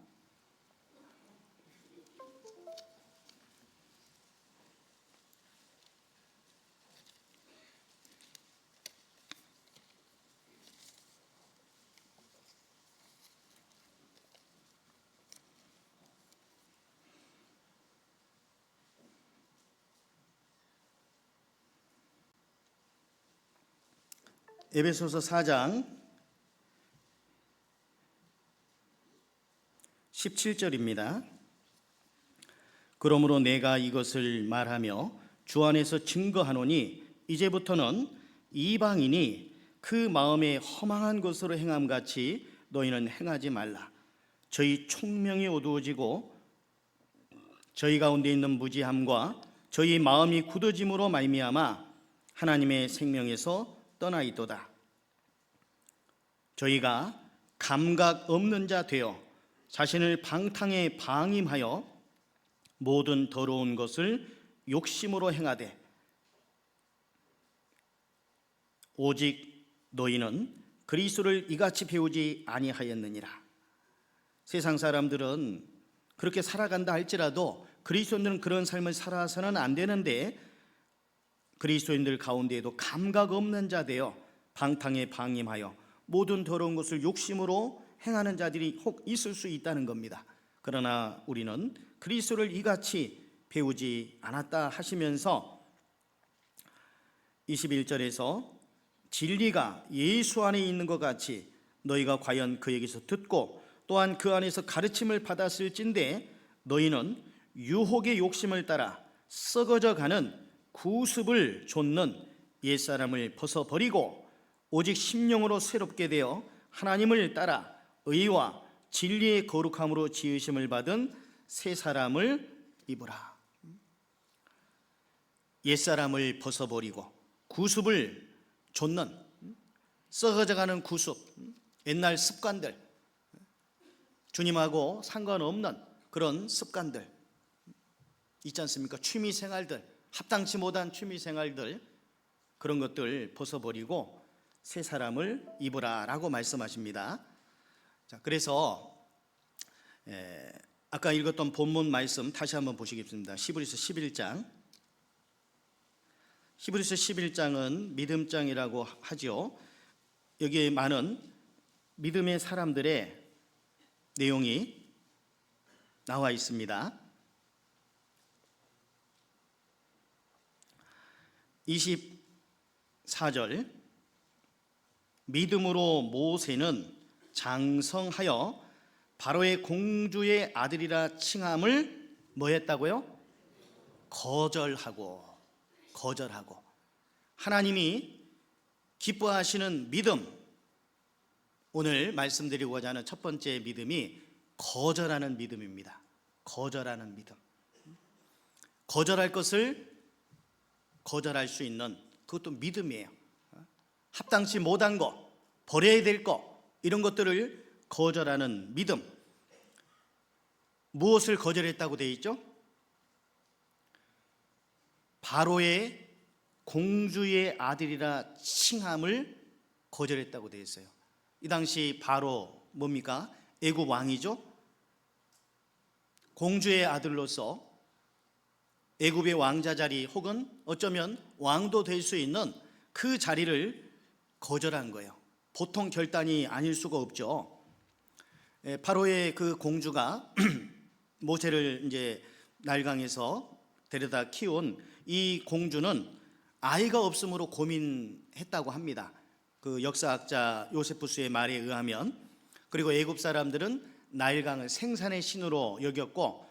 에베소서 4장 17절입니다. 그러므로 내가 이것을 말하며 주 안에서 증거하노니 이제부터는 이방인이 그 마음에 허망한 것으로 행함같이 너희는 행하지 말라. 저희 총명이 어두워지고 저희 가운데 있는 무지함과 저희 마음이 굳어짐으로 말미암아 하나님의 생명에서 떠나 있도다. 저희가 감각 없는 자 되어 자신을 방탕에 방임하여 모든 더러운 것을 욕심으로 행하되 오직 너희는 그리스도를 이같이 배우지 아니하였느니라. 세상 사람들은 그렇게 살아간다 할지라도 그리스도인들은 그런 삶을 살아서는 안 되는데 그리스도인들 가운데에도 감각 없는 자 되어 방탕에 방임하여 모든 더러운 것을 욕심으로 행하는 자들이 혹 있을 수 있다는 겁니다. 그러나 우리는 그리스도를 이같이 배우지 않았다 하시면서 21절에서 진리가 예수 안에 있는 것 같이 너희가 과연 그에게서 듣고 또한 그 안에서 가르침을 받았을진데 너희는 유혹의 욕심을 따라 썩어져 가는 구습을 좇는 옛사람을 벗어버리고 오직 심령으로 새롭게 되어 하나님을 따라 의와 진리의 거룩함으로 지으심을 받은 새 사람을 입으라. 옛사람을 벗어버리고 구습을 좇는 썩어져가는 구습, 옛날 습관들, 주님하고 상관없는 그런 습관들 있지 않습니까? 취미생활들, 합당치 못한 취미생활들, 그런 것들 벗어버리고 새 사람을 입으라 라고 말씀하십니다. 자, 그래서 아까 읽었던 본문 말씀 다시 한번 보시겠습니다. 히브리서 11장. 히브리서 11장은 믿음장이라고 하죠. 여기에 많은 믿음의 사람들의 내용이 나와 있습니다. 24절 믿음으로 모세는 장성하여 바로의 공주의 아들이라 칭함을 뭐 했다고요? 거절하고 하나님이 기뻐하시는 믿음, 오늘 말씀드리고자 하는 첫 번째 믿음이 거절하는 믿음입니다. 거절하는 믿음. 거절할 것을 거절할 수 있는 그것도 믿음이에요. 합당치 못한 거, 버려야 될 거, 이런 것들을 거절하는 믿음. 무엇을 거절했다고 되어 있죠? 바로의 공주의 아들이라 칭함을 거절했다고 되어 있어요. 이 당시 바로 뭡니까? 애굽 왕이죠. 공주의 아들로서 애굽의 왕자 자리 혹은 어쩌면 왕도 될 수 있는 그 자리를 거절한 거예요. 보통 결단이 아닐 수가 없죠. 바로의 그 공주가 모세를 이제 날강에서 데려다 키운 이 공주는 아이가 없으므로 고민했다고 합니다. 그 역사학자 요세푸스의 말에 의하면. 그리고 애굽 사람들은 나일강을 생산의 신으로 여겼고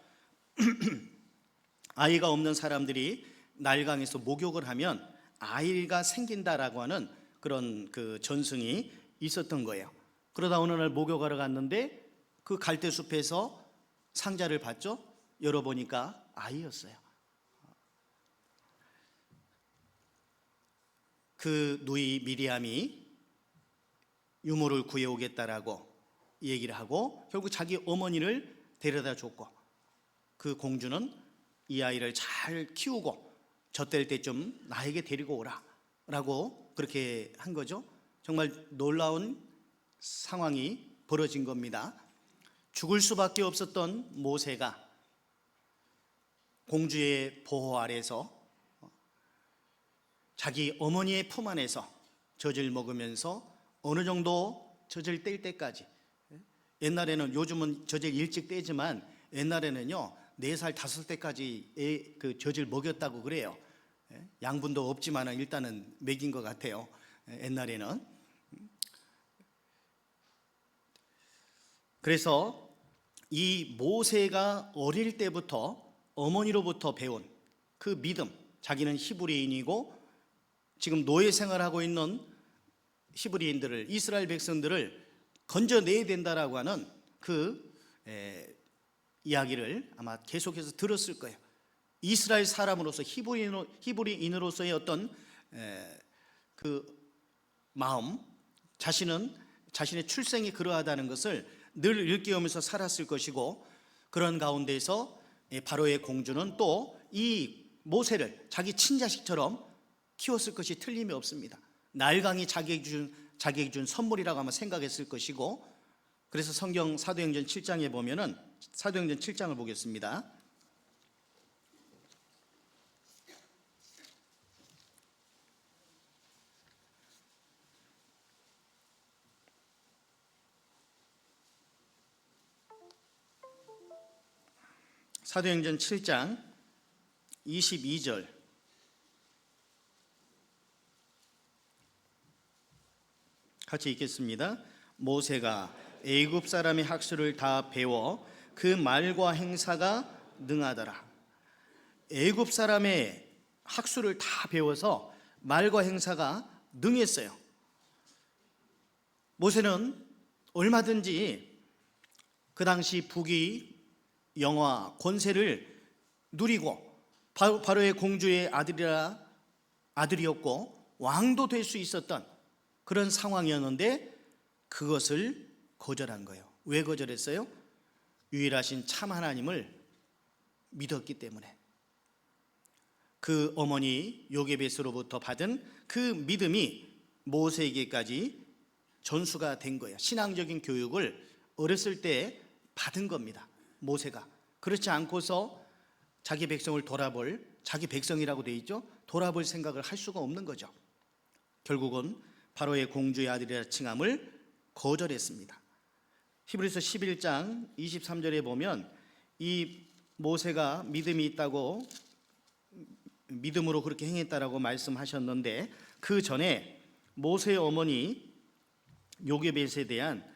아이가 없는 사람들이 나일강에서 목욕을 하면 아이가 생긴다라고 하는 그런 그 전승이 있었던 거예요. 그러다 어느 날 목욕하러 갔는데 그 갈대숲에서 상자를 봤죠. 열어보니까 아이였어요. 그 누이 미리암이 유모를 구해오겠다라고 얘기를 하고 결국 자기 어머니를 데려다 줬고, 그 공주는 이 아이를 잘 키우고 젖될 때쯤 나에게 데리고 오라 라고 그렇게 한 거죠. 정말 놀라운 상황이 벌어진 겁니다. 죽을 수밖에 없었던 모세가 공주의 보호 아래서 자기 어머니의 품 안에서 젖을 먹으면서 어느 정도 젖을 뗄 때까지, 옛날에는, 요즘은 젖을 일찍 떼지만 옛날에는요 4살 5살때까지 그 젖을 먹였다고 그래요. 양분도 없지만 일단은 먹인 것 같아요, 옛날에는. 그래서 이 모세가 어릴 때부터 어머니로부터 배운 그 믿음, 자기는 히브리인이고 지금 노예 생활하고 있는 히브리인들을, 이스라엘 백성들을 건져내야 된다라고 하는 그 이야기를 아마 계속해서 들었을 거예요. 이스라엘 사람으로서, 히브리인으로서의 어떤 그 마음, 자신의 출생이 그러하다는 것을 늘 일깨우면서 살았을 것이고, 그런 가운데서 바로의 공주는 또 이 모세를 자기 친자식처럼 키웠을 것이 틀림이 없습니다. 나일강이 자기에게 준 선물이라고 아마 생각했을 것이고, 그래서 성경 사도행전 7장에 보면은, 사도행전 7장을 보겠습니다. 사도행전 7장 22절, 같이 읽겠습니다. 모세가 애굽 사람의 학술을 다 배워 그 말과 행사가 능하더라. 애굽 사람의 학술을 다 배워서 말과 행사가 능했어요. 모세는 얼마든지 그 당시 부귀 영화 권세를 누리고 바로의 공주의 아들이었고 왕도 될 수 있었던 그런 상황이었는데 그것을 거절한 거예요. 왜 거절했어요? 유일하신 참 하나님을 믿었기 때문에. 그 어머니 요게벳으로부터 받은 그 믿음이 모세에게까지 전수가 된 거예요. 신앙적인 교육을 어렸을 때 받은 겁니다, 모세가. 그렇지 않고서 자기 백성을 돌아볼, 자기 백성이라고 돼 있죠, 돌아볼 생각을 할 수가 없는 거죠. 결국은 바로의 공주의 아들이라 칭함을 거절했습니다. 히브리서 11장 23절에 보면 이 모세가 믿음이 있다고, 믿음으로 그렇게 행했다라고 말씀하셨는데, 그 전에 모세의 어머니 요게벳에 대한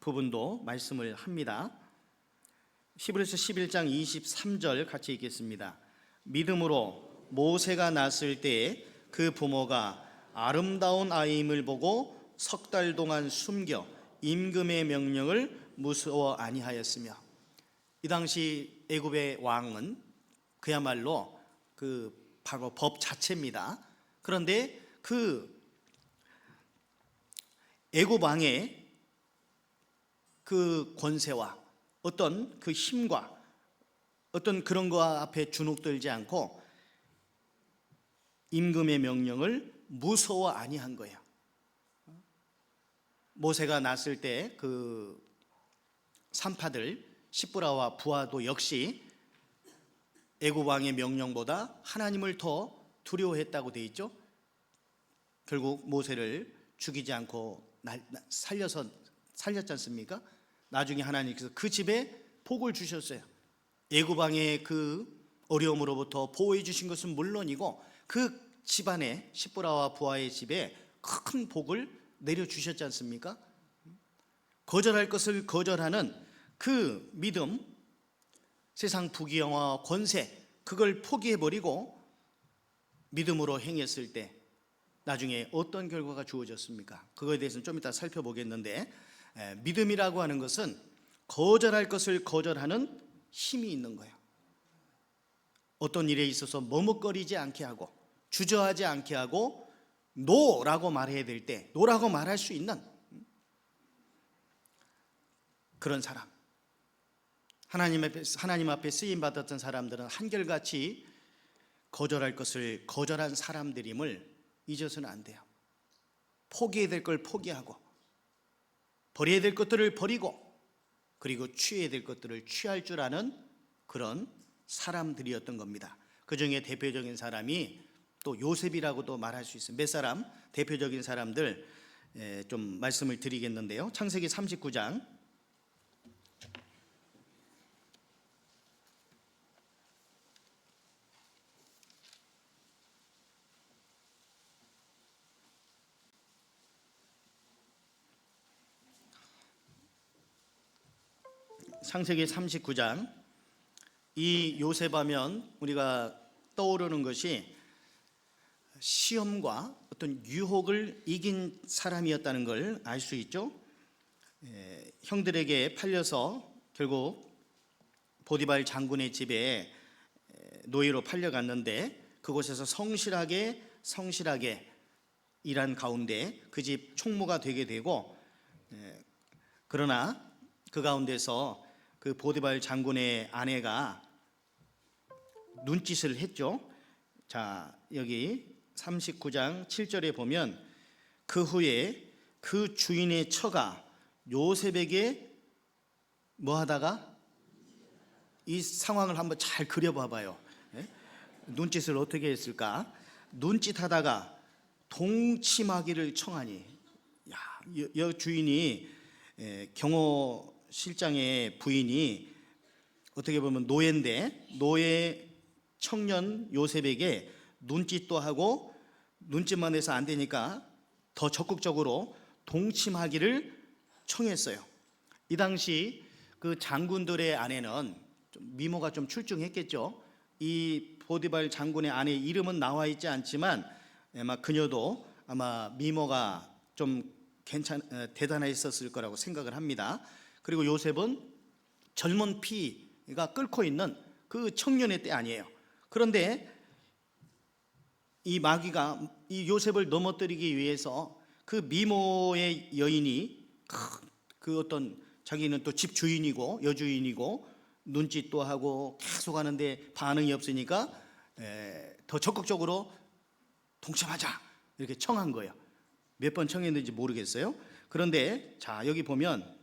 부분도 말씀을 합니다. 히브리서 11장 23절 같이 읽겠습니다. 믿음으로 모세가 낳았을 때에 그 부모가 아름다운 아이임을 보고 석 달 동안 숨겨 임금의 명령을 무서워 아니하였으며, 이 당시 애굽의 왕은 그야말로 바로 법 자체입니다. 그런데 그 애굽 왕의 그 권세와 어떤 그 힘과 어떤 그런 거 앞에 주눅들지 않고 임금의 명령을 무서워 아니한 거예요. 모세가 낳았을 때 그 산파들 시브라와 부하도 역시 애굽 왕의 명령보다 하나님을 더 두려워했다고 되어 있죠. 결국 모세를 죽이지 않고 살렸지 않습니까? 나중에 하나님께서 그 집에 복을 주셨어요. 애굽 왕의 그 어려움으로부터 보호해 주신 것은 물론이고 그 집안에 시브라와 부하의 집에 큰 복을 내려 주셨지 않습니까? 거절할 것을 거절하는 그 믿음, 세상 부귀영화 권세, 그걸 포기해 버리고 믿음으로 행했을 때 나중에 어떤 결과가 주어졌습니까? 그거에 대해서는 좀 이따 살펴보겠는데, 믿음이라고 하는 것은 거절할 것을 거절하는 힘이 있는 거예요. 어떤 일에 있어서 머뭇거리지 않게 하고 주저하지 않게 하고 노라고 말해야 될 때 노라고 말할 수 있는 그런 사람, 하나님 앞에 쓰임 받았던 사람들은 한결같이 거절할 것을 거절한 사람들임을 잊어서는 안 돼요. 포기해야 될 걸 포기하고 버려야 될 것들을 버리고 그리고 취해야 될 것들을 취할 줄 아는 그런 사람들이었던 겁니다. 그 중에 대표적인 사람이 또 요셉이라고도 말할 수 있어요. 몇 사람 대표적인 사람들 좀 말씀을 드리겠는데요. 창세기 39장 창세기 39장, 이 요셉하면 우리가 떠오르는 것이 시험과 어떤 유혹을 이긴 사람이었다는 걸 알 수 있죠. 형들에게 팔려서 결국 보디발 장군의 집에 노예로 팔려갔는데 그곳에서 성실하게 일한 가운데 그 집 총무가 되게 되고, 그러나 그 가운데서 그 보디발 장군의 아내가 눈짓을 했죠. 자, 여기 39장 7절에 보면 그 후에 그 주인의 처가 요셉에게 뭐 하다가, 이 상황을 한번 잘 그려봐봐요. 눈짓을 어떻게 했을까? 눈짓하다가 동침하기를 청하니, 여 주인이 경호 실장의 부인이 어떻게 보면 노예인데 노예 청년 요셉에게 눈짓도 하고 눈짓만 해서 안 되니까 더 적극적으로 동침하기를 청했어요. 이 당시 그 장군들의 아내는 좀 미모가 좀 출중했겠죠. 이 보디발 장군의 아내 이름은 나와 있지 않지만 아마 그녀도 아마 미모가 좀 대단했었을 거라고 생각을 합니다. 그리고 요셉은 젊은 피가 끓고 있는 그 청년의 때 아니에요. 그런데 이 마귀가 이 요셉을 넘어뜨리기 위해서 그 미모의 여인이 그 어떤 자기는 또 집 주인이고 여주인이고 눈짓도 하고 계속 하는데 반응이 없으니까 더 적극적으로 동참하자 이렇게 청한 거예요. 몇 번 청했는지 모르겠어요. 그런데 자, 여기 보면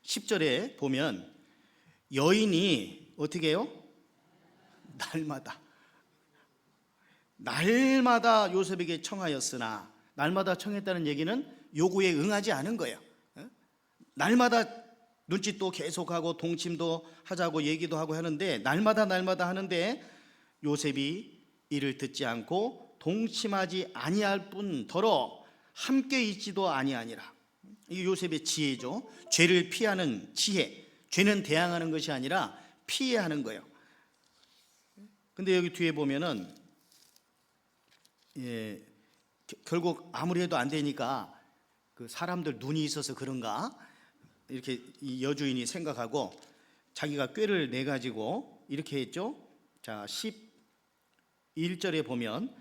10절에 보면 여인이 어떻게 해요? 날마다 요셉에게 청하였으나, 날마다 청했다는 얘기는 요구에 응하지 않은 거예요. 날마다 눈짓도 계속하고 동침도 하자고 얘기도 하고 하는데 날마다 하는데 요셉이 이를 듣지 않고 동침하지 아니할 뿐더러 함께 있지도 아니하니라. 이게 요셉의 지혜죠. 죄를 피하는 지혜. 죄는 대항하는 것이 아니라 피해야 하는 거예요. 근데 여기 뒤에 보면은 결국 아무리 해도 안 되니까 그 사람들 눈이 있어서 그런가 이렇게 이 여주인이 생각하고 자기가 꾀를 내 가지고 이렇게 했죠. 자, 11절에 보면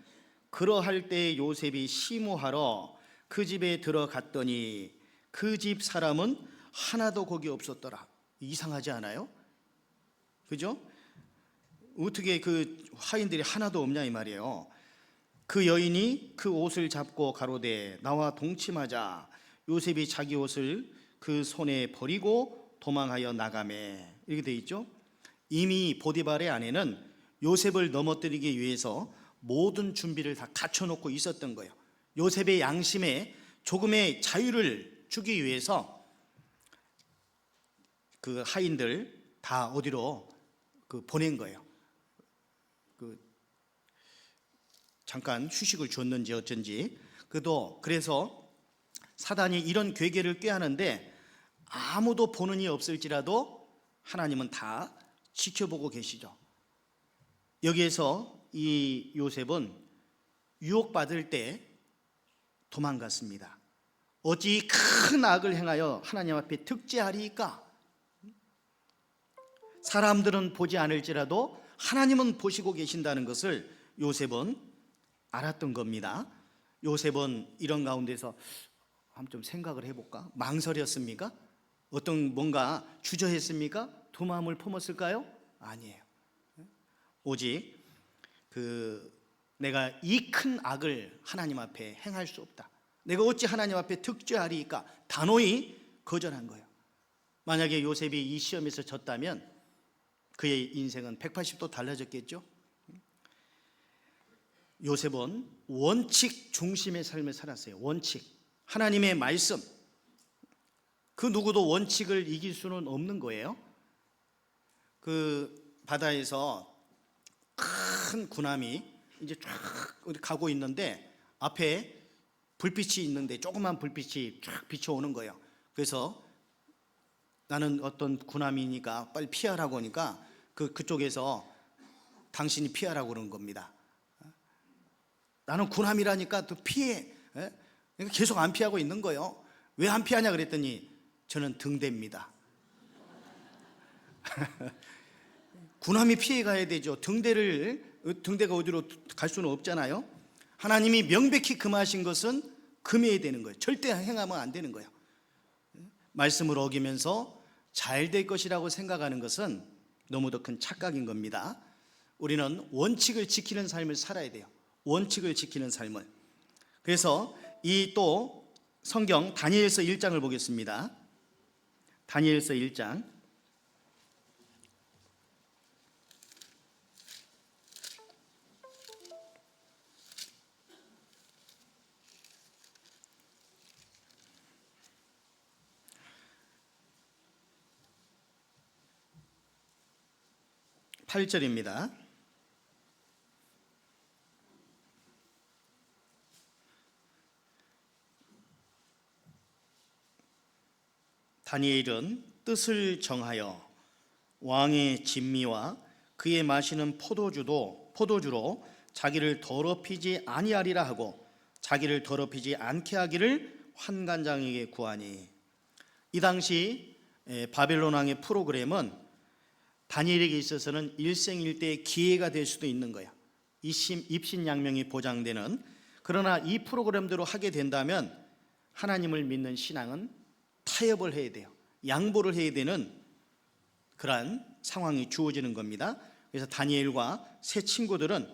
그러할 때 요셉이 시무하러 그 집에 들어갔더니 그 집 사람은 하나도 거기 없었더라. 이상하지 않아요? 그죠? 어떻게 그 하인들이 하나도 없냐 이 말이에요. 그 여인이 그 옷을 잡고 가로되 나와 동침하자. 요셉이 자기 옷을 그 손에 버리고 도망하여 나가매. 이렇게 돼 있죠. 이미 보디발의 아내는 요셉을 넘어뜨리기 위해서 모든 준비를 다 갖춰놓고 있었던 거예요. 요셉의 양심에 조금의 자유를 주기 위해서 그 하인들 다 어디로 보낸 거예요. 잠깐 휴식을 줬는지 어쩐지. 그래서 사단이 이런 괴계를 꾀하는데 아무도 보는 이 없을지라도 하나님은 다 지켜보고 계시죠. 여기에서 이 요셉은 유혹받을 때 도망갔습니다. 어찌 큰 악을 행하여 하나님 앞에 득죄하리이까? 사람들은 보지 않을지라도 하나님은 보시고 계신다는 것을 요셉은 알았던 겁니다. 요셉은 이런 가운데서 한번 좀 생각을 해볼까? 망설였습니까? 뭔가 주저했습니까? 두 마음을 품었을까요? 아니에요. 오직 내가 이 큰 악을 하나님 앞에 행할 수 없다. 내가 어찌 하나님 앞에 득죄하리이까? 단호히 거절한 거예요. 만약에 요셉이 이 시험에서 졌다면 그의 인생은 180도 달라졌겠죠. 요셉은 원칙 중심의 삶을 살았어요. 원칙, 하나님의 말씀. 그 누구도 원칙을 이길 수는 없는 거예요. 그 바다에서 큰 군함이 이제 쫙 가고 있는데 앞에 불빛이 있는데 조그만 불빛이 쫙 비춰오는 거예요. 그래서 나는 어떤 군함이니까 빨리 피하라고 하니까 그쪽에서 당신이 피하라고 그러는 겁니다. 나는 군함이라니까 또 피해. 그러니까 계속 안 피하고 있는 거예요. 왜 안 피하냐 그랬더니 저는 등대입니다. 군함이 피해 가야 되죠. 등대가 어디로 갈 수는 없잖아요. 하나님이 명백히 금하신 것은 금해야 되는 거예요. 절대 행하면 안 되는 거예요. 말씀을 어기면서 잘 될 것이라고 생각하는 것은 너무도 큰 착각인 겁니다. 우리는 원칙을 지키는 삶을 살아야 돼요. 원칙을 지키는 삶을. 그래서 이 또 성경 다니엘서 1장을 보겠습니다. 다니엘서 1장 8절입니다. 다니엘은 뜻을 정하여 왕의 진미와 그의 마시는 포도주로 자기를 더럽히지 아니하리라 하고 자기를 더럽히지 않게 하기를 환관장에게 구하니. 이 당시 바벨론 왕의 프로그램은 다니엘에게 있어서는 일생일대의 기회가 될 수도 있는 거야. 입신양명이 보장되는. 그러나 이 프로그램대로 하게 된다면 하나님을 믿는 신앙은 타협을 해야 돼요. 양보를 해야 되는 그러한 상황이 주어지는 겁니다. 그래서 다니엘과 세 친구들은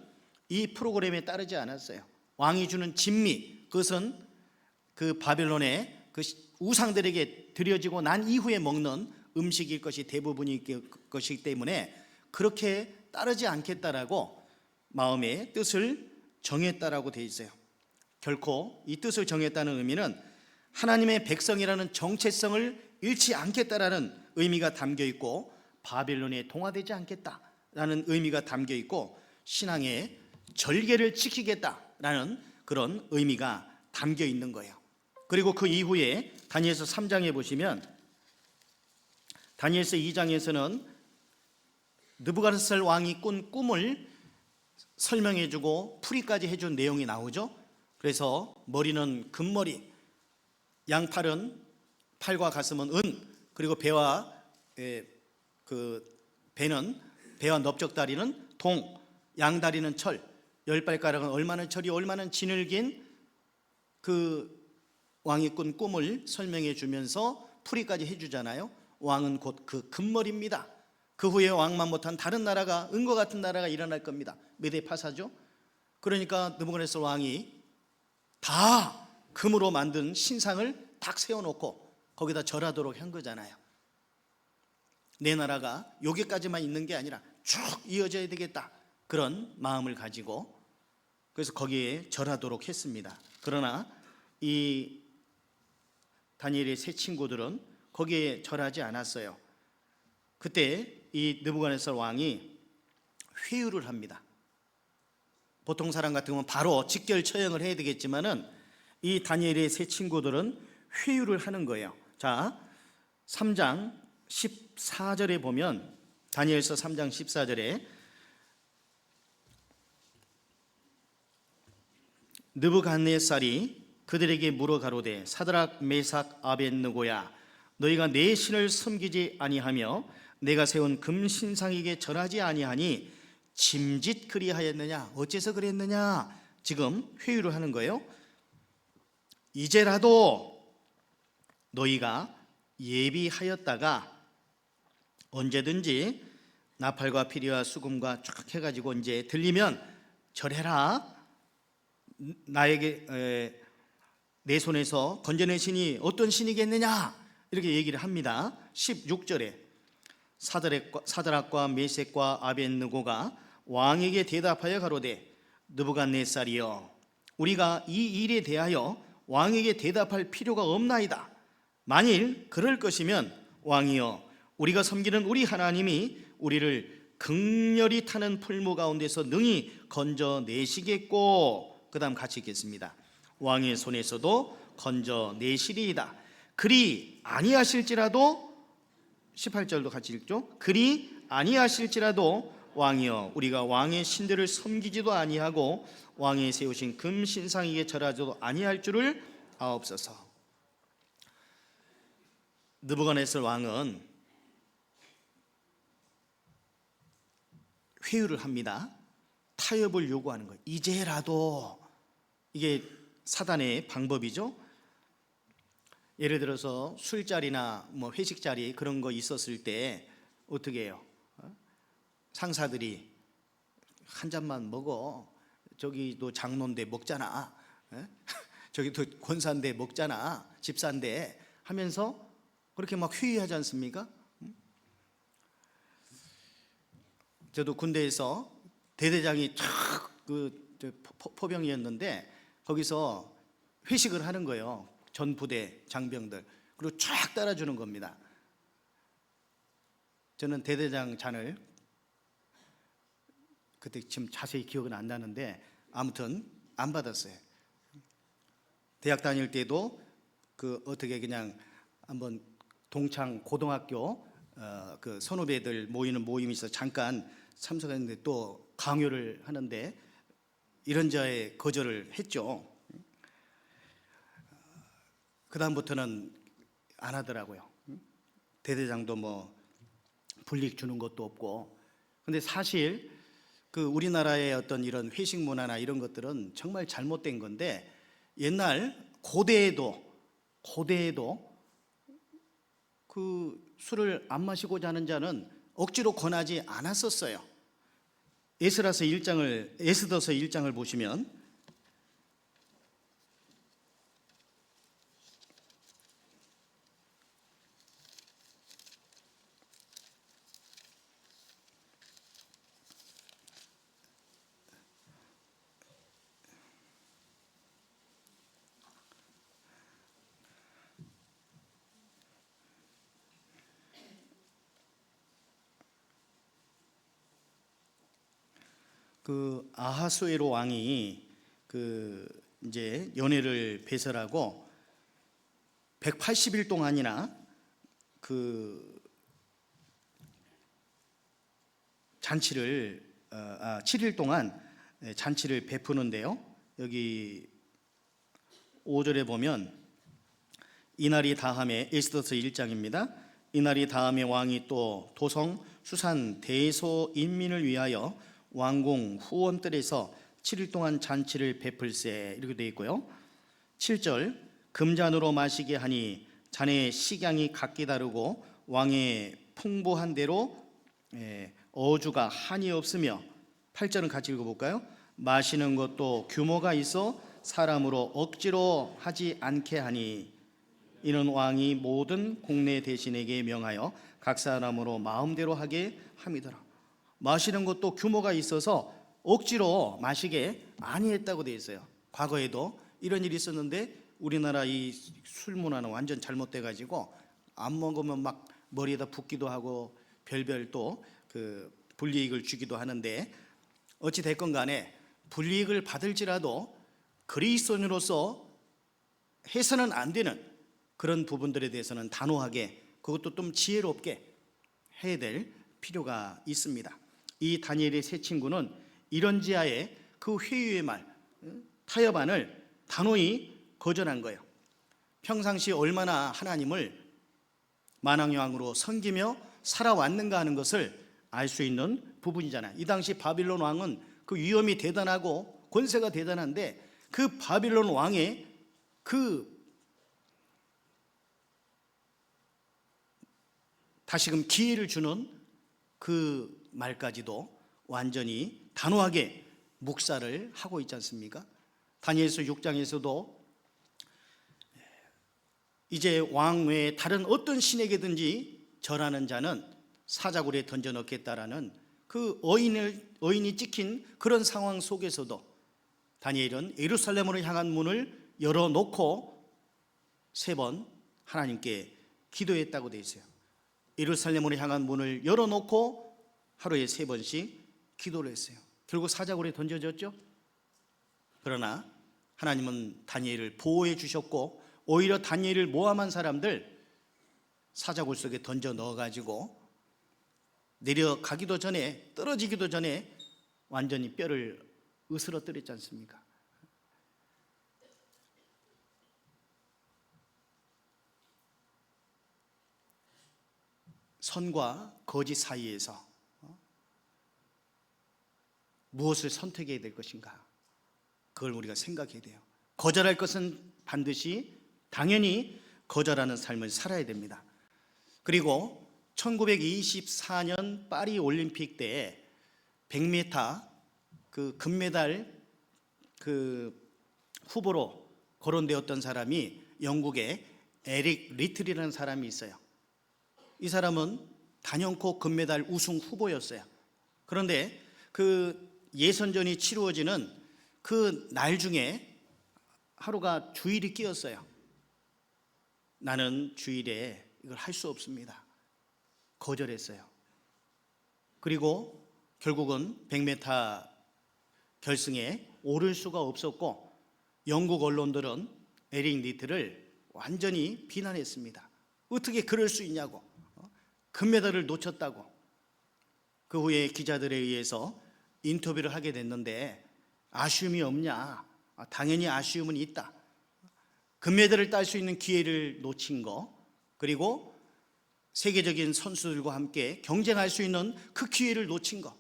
이 프로그램에 따르지 않았어요. 왕이 주는 진미, 그것은 그 바벨론의 그 우상들에게 드려지고 난 이후에 먹는 음식일 것이 대부분일 것이기 때문에 그렇게 따르지 않겠다라고 마음의 뜻을 정했다라고 되어 있어요. 결코 이 뜻을 정했다는 의미는 하나님의 백성이라는 정체성을 잃지 않겠다라는 의미가 담겨 있고 바벨론에 동화되지 않겠다라는 의미가 담겨 있고 신앙의 절개를 지키겠다라는 그런 의미가 담겨 있는 거예요. 그리고 그 이후에 다니엘서 3장에 보시면 다니엘서 2장에서는 느부갓네살 왕이 꾼 꿈을 설명해주고 풀이까지 해준 내용이 나오죠. 그래서 머리는 금머리, 양팔은 팔과 가슴은 은, 그리고 배와 넓적다리는 동, 양다리는 철, 열발가락은 얼마나 철이 얼마나 지늘긴 그 왕이 꾼 꿈을 설명해 주면서 풀이까지 해주잖아요. 왕은 곧 그 금머리입니다. 그 후에 왕만 못한 다른 나라가, 은과 같은 나라가 일어날 겁니다. 메대 파사죠. 그러니까 느부갓네살 왕이 다 금으로 만든 신상을 딱 세워놓고 거기다 절하도록 한 거잖아요. 내 나라가 여기까지만 있는 게 아니라 쭉 이어져야 되겠다, 그런 마음을 가지고 그래서 거기에 절하도록 했습니다. 그러나 이 다니엘의 세 친구들은 거기에 절하지 않았어요. 그때 이 느부갓네살 왕이 회유를 합니다. 보통 사람 같으면 바로 직결 처형을 해야 되겠지만은 이 다니엘의 세 친구들은 회유를 하는 거예요. 자, 3장 14절에 보면, 다니엘서 3장 14절에 느부갓네살이 그들에게 물어 가로되 사드락 메삭 아벳느고야, 너희가 내 신을 섬기지 아니하며 내가 세운 금신상에게 절하지 아니하니 짐짓 그리하였느냐? 어째서 그랬느냐? 지금 회유를 하는 거예요. 이제라도 너희가 예비하였다가 언제든지 나팔과 피리와 수금과 쫙 해가지고 이제 들리면 절해라. 나에게 내 손에서 건져낸 신이 어떤 신이겠느냐? 이렇게 얘기를 합니다. 16절에 사드락과 메섹과 아벳느고가 왕에게 대답하여 가로되 느부갓네살이여, 우리가 이 일에 대하여 왕에게 대답할 필요가 없나이다. 만일 그럴 것이면 왕이여, 우리가 섬기는 우리 하나님이 우리를 극렬히 타는 풀무 가운데서 능히 건져내시겠고, 그 다음 같이 읽겠습니다. 왕의 손에서도 건져내시리이다. 그리 아니하실지라도, 18절도 같이 읽죠. 그리 아니하실지라도 왕이여, 우리가 왕의 신들을 섬기지도 아니하고 왕의 세우신 금신상에게 절하지도 아니할 줄을 아옵소서. 느부갓네살 왕은 회유를 합니다. 타협을 요구하는 거예요. 이제라도. 이게 사단의 방법이죠. 예를 들어서 술자리나 뭐 회식자리 그런 거 있었을 때 어떻게 해요? 상사들이 한 잔만 먹어, 저기도 장로인데 먹잖아, 저기도 권사인데 먹잖아, 집사인데 하면서 그렇게 막 회의하지 않습니까? 저도 군대에서 대대장이 포병이었는데 거기서 회식을 하는 거예요. 전 부대 장병들. 그리고 쫙 따라주는 겁니다. 저는 대대장 잔을 그때 지금 자세히 기억은 안 나는데 아무튼 안 받았어요. 대학 다닐 때도 어떻게 그냥 한번 동창 고등학교 그 선후배들 모이는 모임이 있어 잠깐 참석했는데 또 강요를 하는데 이런저에 거절을 했죠. 그 다음부터는 안 하더라고요. 대대장도 뭐 불이익 주는 것도 없고. 근데 사실 우리나라의 어떤 이런 회식 문화나 이런 것들은 정말 잘못된 건데, 옛날 고대에도 술을 안 마시고자 하는 자는 억지로 권하지 않았었어요. 에스더서 1장을 보시면 아하수에로 왕이 이제 연회를 배설하고 180일 동안이나 그 잔치를 7일 동안 잔치를 베푸는데요. 여기 5절에 보면 이날이 다함에, 에스더서 1장입니다. 이날이 다음에 왕이 또 도성 수산 대소 인민을 위하여 왕궁 후원들에서 7일 동안 잔치를 베풀세, 이렇게 되어 있고요. 7절 금잔으로 마시게 하니 잔의 식양이 각기 다르고 왕의 풍부한 대로 어주가 한이 없으며, 8절은 같이 읽어볼까요? 마시는 것도 규모가 있어 사람으로 억지로 하지 않게 하니 이는 왕이 모든 국내 대신에게 명하여 각 사람으로 마음대로 하게 함이더라. 마시는 것도 규모가 있어서 억지로 마시게 아니했다고 되어 있어요. 과거에도 이런 일이 있었는데 우리나라 이 술 문화는 완전 잘못돼 가지고 안 먹으면 막 머리에다 붓기도 하고 별별 또 그 불이익을 주기도 하는데, 어찌 됐건 간에 불이익을 받을지라도 그리스도인으로서 해서는 안 되는 그런 부분들에 대해서는 단호하게, 그것도 좀 지혜롭게 해야 될 필요가 있습니다. 이 다니엘의 세 친구는 이런 지하에 그 회유의 말, 타협안을 단호히 거절한 거예요. 평상시 얼마나 하나님을 만왕왕으로 섬기며 살아왔는가 하는 것을 알 수 있는 부분이잖아요. 이 당시 바빌론 왕은 그 위엄이 대단하고 권세가 대단한데, 그 바빌론 왕의 그 다시금 기회를 주는 그 말까지도 완전히 단호하게 묵살을 하고 있지 않습니까? 다니엘서 6장에서도 이제 왕 외에 다른 어떤 신에게든지 절하는 자는 사자굴에 던져 넣겠다라는 그 어인이 찍힌 그런 상황 속에서도 다니엘은 예루살렘으로 향한 문을 열어놓고 3번 하나님께 기도했다고 되어 있어요. 예루살렘으로 향한 문을 열어놓고 하루에 3번씩 기도를 했어요. 결국 사자굴에 던져졌죠. 그러나 하나님은 다니엘을 보호해 주셨고, 오히려 다니엘을 모함한 사람들 사자굴 속에 던져 넣어가지고 내려가기도 전에, 떨어지기도 전에 완전히 뼈를 으스러뜨렸지 않습니까? 선과 거짓 사이에서 무엇을 선택해야 될 것인가, 그걸 우리가 생각해야 돼요. 거절할 것은 반드시 당연히 거절하는 삶을 살아야 됩니다. 그리고 1924년 파리 올림픽 때 100m 그 금메달 그 후보로 거론되었던 사람이 영국의 에릭 리틀이라는 사람이 있어요. 이 사람은 단연코 금메달 우승 후보였어요. 그런데 그 예선전이 치루어지는 그 날 중에 하루가 주일이 끼었어요. 나는 주일에 이걸 할 수 없습니다. 거절했어요. 그리고 결국은 100m 결승에 오를 수가 없었고, 영국 언론들은 에릭 리틀을 완전히 비난했습니다. 어떻게 그럴 수 있냐고, 금메달을 놓쳤다고. 그 후에 기자들에 의해서 인터뷰를 하게 됐는데, 아쉬움이 없냐? 당연히 아쉬움은 있다. 금메달을 딸 수 있는 기회를 놓친 거, 그리고 세계적인 선수들과 함께 경쟁할 수 있는 그 기회를 놓친 거.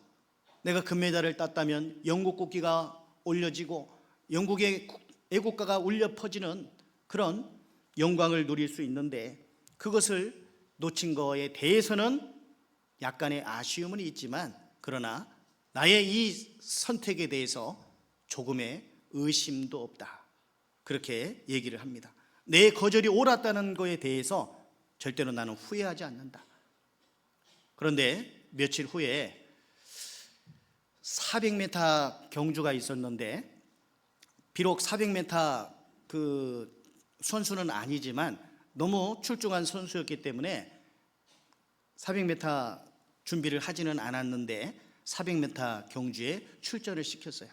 내가 금메달을 땄다면 영국 국기가 올려지고 영국의 애국가가 울려 퍼지는 그런 영광을 누릴 수 있는데, 그것을 놓친 거에 대해서는 약간의 아쉬움은 있지만, 그러나 나의 이 선택에 대해서 조금의 의심도 없다, 그렇게 얘기를 합니다. 내 거절이 옳았다는 것에 대해서 절대로 나는 후회하지 않는다. 그런데 며칠 후에 400m 경주가 있었는데, 비록 400m 그 선수는 아니지만 너무 출중한 선수였기 때문에 400m 준비를 하지는 않았는데 400m 경주에 출전을 시켰어요.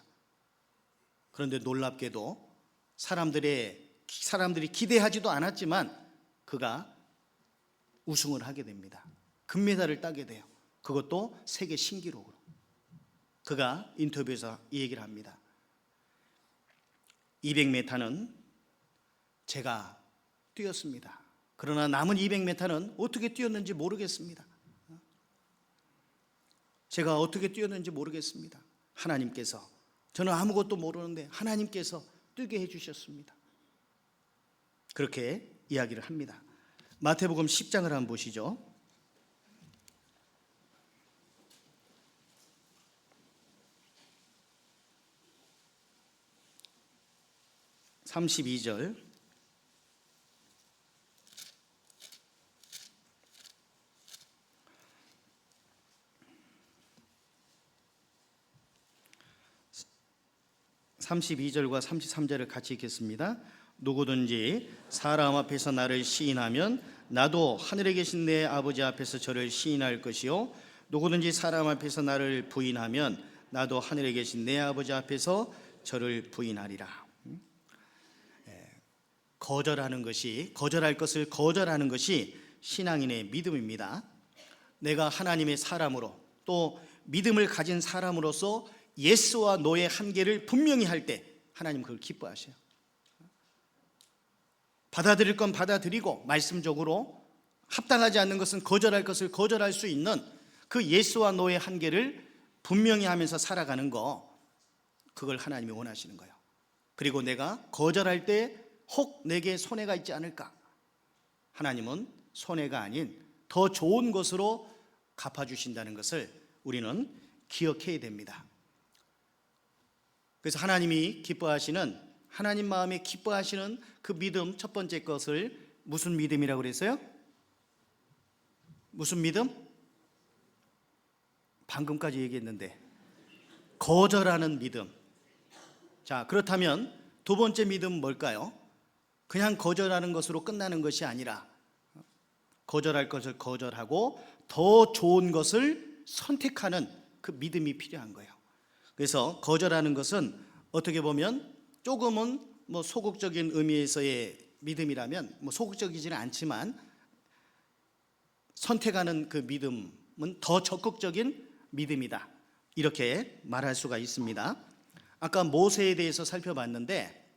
그런데 놀랍게도 사람들이 기대하지도 않았지만 그가 우승을 하게 됩니다. 금메달을 따게 돼요. 그것도 세계 신기록으로. 그가 인터뷰에서 이 얘기를 합니다. 200m는 제가 뛰었습니다. 그러나 남은 200m는 어떻게 뛰었는지 모르겠습니다. 제가 어떻게 뛰었는지 모르겠습니다. 하나님께서, 저는 아무것도 모르는데 하나님께서 뛰게 해주셨습니다. 그렇게 이야기를 합니다. 마태복음 10장을 한번 보시죠. 32절. (32절과) (33절을) 같이 읽겠습니다. 누구든지 사람 앞에서 나를 시인하면 나도 하늘에 계신 내 아버지 앞에서 저를 시인할 것이요 누구든지 사람 앞에서 나를 부인하면 나도 하늘에 계신 내 아버지 앞에서 저를 부인하리라. 거절할 것을 거절하는 것이 신앙인의 믿음입니다. 내가 하나님의 사람으로, 또 믿음을 가진 사람으로서 예스와 노의 한계를 분명히 할 때 하나님 그걸 기뻐하셔요. 받아들일 건 받아들이고 말씀적으로 합당하지 않는 것은 거절할 것을 거절할 수 있는 그 예스와 노의 한계를 분명히 하면서 살아가는 거, 그걸 하나님이 원하시는 거예요. 그리고 내가 거절할 때 혹 내게 손해가 있지 않을까? 하나님은 손해가 아닌 더 좋은 것으로 갚아주신다는 것을 우리는 기억해야 됩니다. 그래서 하나님이 기뻐하시는, 하나님 마음에 기뻐하시는 그 믿음, 첫 번째 것을 무슨 믿음이라고 그랬어요? 무슨 믿음? 방금까지 얘기했는데 거절하는 믿음. 자, 그렇다면 두 번째 믿음은 뭘까요? 그냥 거절하는 것으로 끝나는 것이 아니라 거절할 것을 거절하고 더 좋은 것을 선택하는 그 믿음이 필요한 거예요. 그래서 거절하는 것은 어떻게 보면 조금은 소극적인 의미에서의 믿음이라면, 소극적이지는 않지만 선택하는 그 믿음은 더 적극적인 믿음이다, 이렇게 말할 수가 있습니다. 아까 모세에 대해서 살펴봤는데,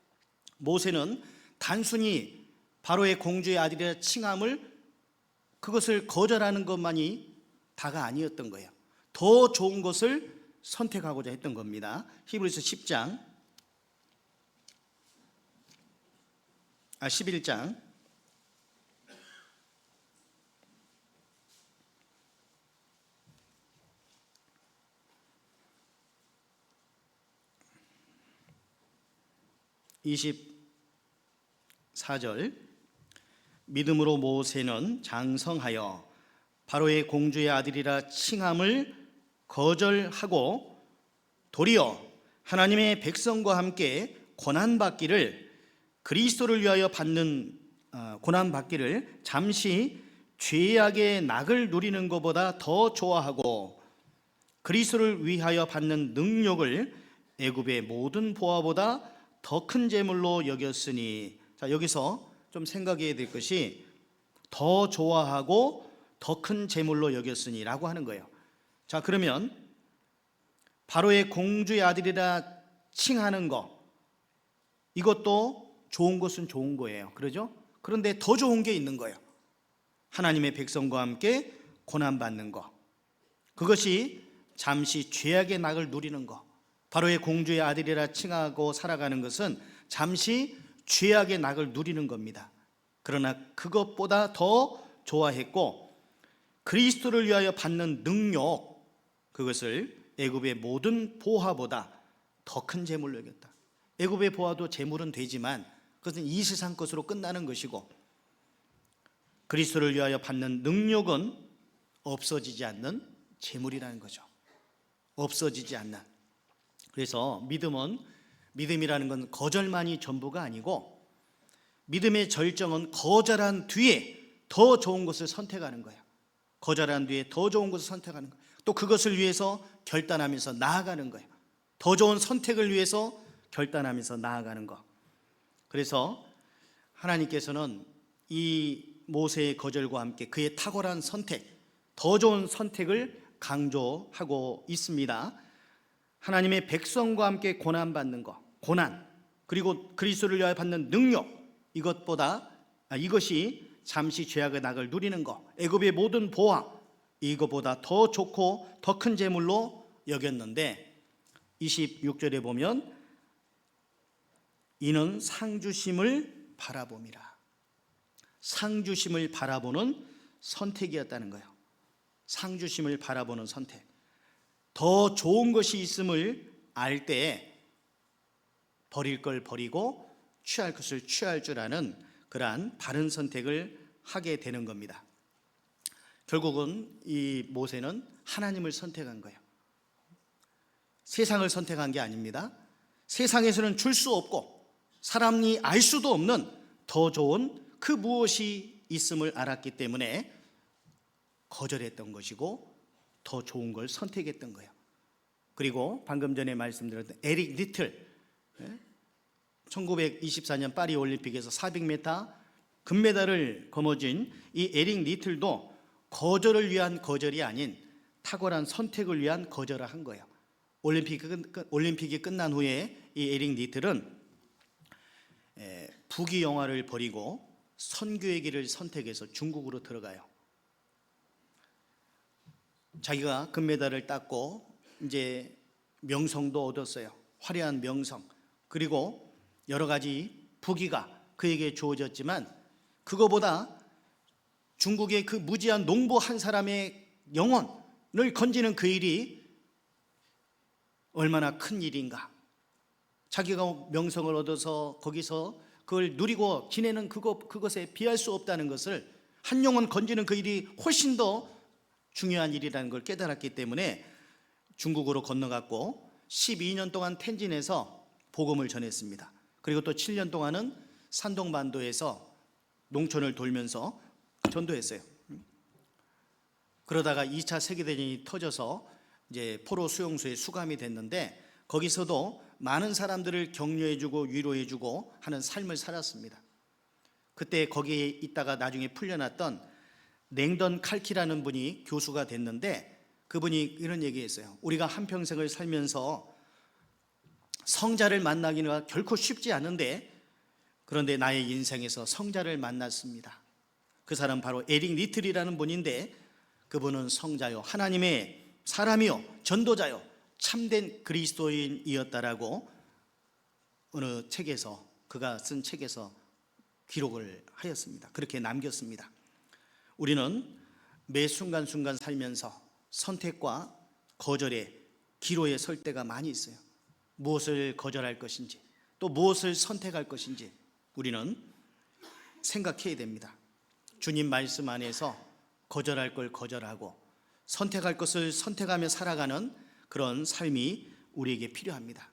모세는 단순히 바로의 공주의 아들이라 칭함을, 그것을 거절하는 것만이 다가 아니었던 거예요. 더 좋은 것을 선택하고자 했던 겁니다. 히브리서 11장 24절. 믿음으로 모세는 장성하여 바로의 공주의 아들이라 칭함을 거절하고 도리어 하나님의 백성과 함께 고난받기를, 그리스도를 위하여 받는 고난받기를 잠시 죄악의 낙을 누리는 것보다 더 좋아하고 그리스도를 위하여 받는 능력을 애굽의 모든 보화보다 더 큰 재물로 여겼으니. 자, 여기서 좀 생각해야 될 것이 더 좋아하고 더 큰 재물로 여겼으니라고 하는 거예요. 자, 그러면 바로의 공주의 아들이라 칭하는 거, 이것도 좋은 것은 좋은 거예요. 그러죠? 그런데 더 좋은 게 있는 거예요. 하나님의 백성과 함께 고난받는 거, 그것이 잠시 죄악의 낙을 누리는 거. 바로의 공주의 아들이라 칭하고 살아가는 것은 잠시 죄악의 낙을 누리는 겁니다. 그러나 그것보다 더 좋아했고 그리스도를 위하여 받는 능력, 그것을 애굽의 모든 보화보다 더 큰 재물로 여겼다. 애굽의 보화도 재물은 되지만 그것은 이 세상 것으로 끝나는 것이고, 그리스도를 위하여 받는 능력은 없어지지 않는 재물이라는 거죠. 없어지지 않는. 그래서 믿음이라는 건 거절만이 전부가 아니고, 믿음의 절정은 거절한 뒤에 더 좋은 것을 선택하는 거예요. 거절한 뒤에 더 좋은 것을 선택하는 거예요. 또 그것을 위해서 결단하면서 나아가는 거예요. 더 좋은 선택을 위해서 결단하면서 나아가는 것. 그래서 하나님께서는 이 모세의 거절과 함께 그의 탁월한 선택, 더 좋은 선택을 강조하고 있습니다. 하나님의 백성과 함께 고난받는 것, 고난, 그리고 그리스도를 위하여 받는 능력, 이것이 잠시 죄악의 낙을 누리는 것, 애굽의 모든 보화, 이것보다 더 좋고 더 큰 재물로 여겼는데 26절에 보면 이는 상주심을 바라봄이라. 상주심을 바라보는 선택이었다는 거예요. 상주심을 바라보는 선택. 더 좋은 것이 있음을 알 때에 버릴 걸 버리고 취할 것을 취할 줄 아는 그러한 바른 선택을 하게 되는 겁니다. 결국은 이 모세는 하나님을 선택한 거예요. 세상을 선택한 게 아닙니다. 세상에서는 줄 수 없고 사람이 알 수도 없는 더 좋은 그 무엇이 있음을 알았기 때문에 거절했던 것이고 더 좋은 걸 선택했던 거예요. 그리고 방금 전에 말씀드렸던 에릭 니틀, 1924년 파리 올림픽에서 400m 금메달을 거머쥔 이 에릭 니틀도 거절을 위한 거절이 아닌 탁월한 선택을 위한 거절을 한 거예요. 올림픽이 끝난 후에 이 에릭 니틀은 부귀 영화를 버리고 선교의 길을 선택해서 중국으로 들어가요. 자기가 금메달을 땄고 이제 명성도 얻었어요. 화려한 명성, 그리고 여러 가지 부귀가 그에게 주어졌지만 그거보다 중국의 그 무지한 농부 한 사람의 영혼을 건지는 그 일이 얼마나 큰 일인가. 자기가 명성을 얻어서 거기서 그걸 누리고 지내는 그것에 비할 수 없다는 것을, 한 영혼 건지는 그 일이 훨씬 더 중요한 일이라는 걸 깨달았기 때문에 중국으로 건너갔고 12년 동안 텐진에서 복음을 전했습니다. 그리고 또 7년 동안은 산동반도에서 농촌을 돌면서 전도했어요. 그러다가 2차 세계대전이 터져서 이제 포로 수용소에 수감이 됐는데 거기서도 많은 사람들을 격려해주고 위로해주고 하는 삶을 살았습니다. 그때 거기에 있다가 나중에 풀려났던 랭던 칼키라는 분이 교수가 됐는데 그분이 이런 얘기했어요. 우리가 한평생을 살면서 성자를 만나기는 결코 쉽지 않은데, 그런데 나의 인생에서 성자를 만났습니다. 그 사람 바로 에릭 니틀이라는 분인데 그분은 성자요, 하나님의 사람이요, 전도자요, 참된 그리스도인이었다라고 어느 책에서, 그가 쓴 책에서 기록을 하였습니다. 그렇게 남겼습니다. 우리는 매 순간순간 살면서 선택과 거절의 기로에 설 때가 많이 있어요. 무엇을 거절할 것인지 또 무엇을 선택할 것인지 우리는 생각해야 됩니다. 주님 말씀 안에서 거절할 걸 거절하고 선택할 것을 선택하며 살아가는 그런 삶이 우리에게 필요합니다.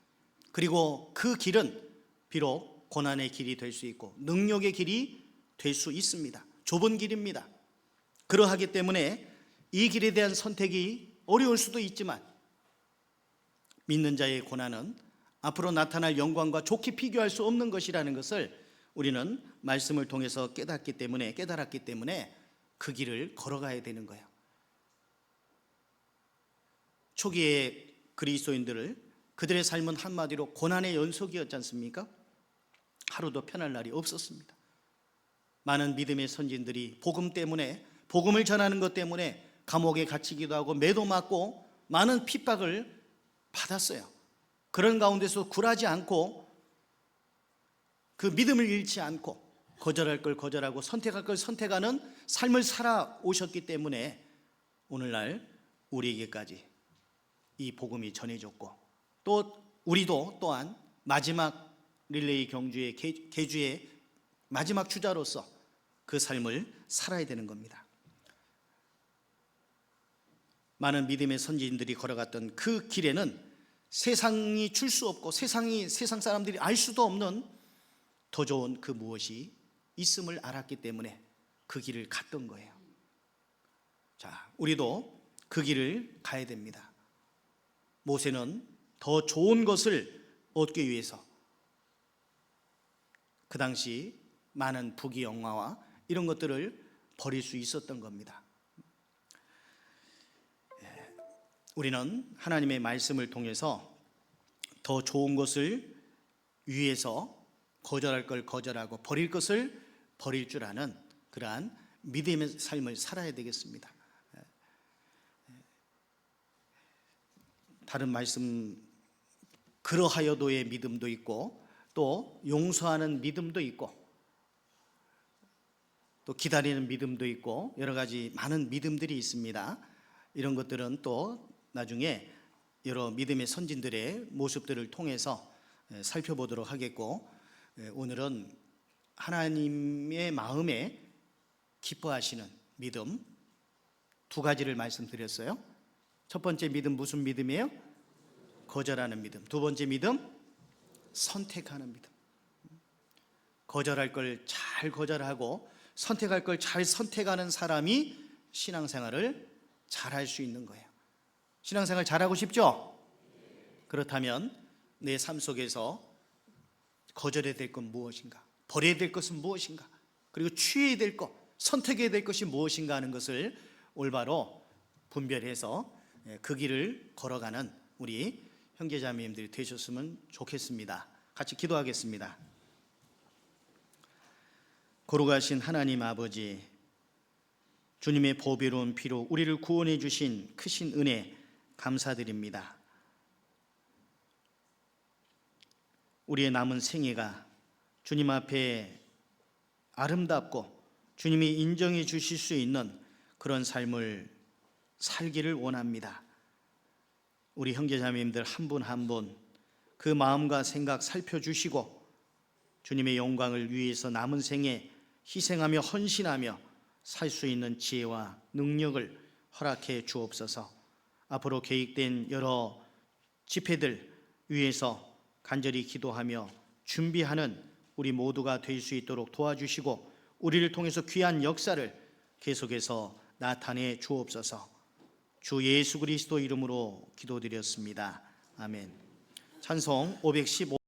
그리고 그 길은 비록 고난의 길이 될 수 있고 능력의 길이 될 수 있습니다. 좁은 길입니다. 그러하기 때문에 이 길에 대한 선택이 어려울 수도 있지만 믿는 자의 고난은 앞으로 나타날 영광과 좋게 비교할 수 없는 것이라는 것을 우리는 말씀을 통해서 깨달았기 때문에 그 길을 걸어가야 되는 거예요. 초기의 그리스도인들을, 그들의 삶은 한마디로 고난의 연속이었지 않습니까? 하루도 편할 날이 없었습니다. 많은 믿음의 선진들이 복음 때문에, 복음을 전하는 것 때문에 감옥에 갇히기도 하고 매도 맞고 많은 핍박을 받았어요. 그런 가운데서 굴하지 않고 그 믿음을 잃지 않고 거절할 걸 거절하고 선택할 걸 선택하는 삶을 살아오셨기 때문에 오늘날 우리에게까지 이 복음이 전해졌고, 또 우리도 또한 마지막 릴레이 경주의 계주의 마지막 주자로서 그 삶을 살아야 되는 겁니다. 많은 믿음의 선지인들이 걸어갔던 그 길에는 세상이 줄 수 없고 세상 사람들이 알 수도 없는 더 좋은 그 무엇이 있음을 알았기 때문에 그 길을 갔던 거예요. 자, 우리도 그 길을 가야 됩니다. 모세는 더 좋은 것을 얻기 위해서 그 당시 많은 부귀 영화와 이런 것들을 버릴 수 있었던 겁니다. 우리는 하나님의 말씀을 통해서 더 좋은 것을 위해서 거절할 걸 거절하고 버릴 것을 버릴 줄 아는 그러한 믿음의 삶을 살아야 되겠습니다. 다른 말씀, 그러하여도의 믿음도 있고 또 용서하는 믿음도 있고 또 기다리는 믿음도 있고 여러 가지 많은 믿음들이 있습니다. 이런 것들은 또 나중에 여러 믿음의 선진들의 모습들을 통해서 살펴보도록 하겠고, 오늘은 하나님의 마음에 기뻐하시는 믿음 두 가지를 말씀드렸어요. 첫 번째 믿음 무슨 믿음이에요? 거절하는 믿음. 두 번째 믿음 선택하는 믿음. 거절할 걸 잘 거절하고 선택할 걸 잘 선택하는 사람이 신앙생활을 잘할 수 있는 거예요. 신앙생활 잘하고 싶죠? 그렇다면 내 삶 속에서 거절해야 될 건 무엇인가? 버려야 될 것은 무엇인가? 그리고 취해야 될 것, 선택해야 될 것이 무엇인가 하는 것을 올바로 분별해서 그 길을 걸어가는 우리 형제자매님들이 되셨으면 좋겠습니다. 같이 기도하겠습니다. 거룩하신 하나님 아버지, 주님의 보배로운 피로 우리를 구원해 주신 크신 은혜 감사드립니다. 우리의 남은 생애가 주님 앞에 아름답고 주님이 인정해 주실 수 있는 그런 삶을 살기를 원합니다. 우리 형제자매님들 한 분 한 분 그 마음과 생각 살펴주시고 주님의 영광을 위해서 남은 생에 희생하며 헌신하며 살 수 있는 지혜와 능력을 허락해 주옵소서. 앞으로 계획된 여러 집회들 위해서 간절히 기도하며 준비하는 우리 모두가 될 수 있도록 도와주시고 우리를 통해서 귀한 역사를 계속해서 나타내 주옵소서. 주 예수 그리스도 이름으로 기도드렸습니다. 아멘. 찬송 515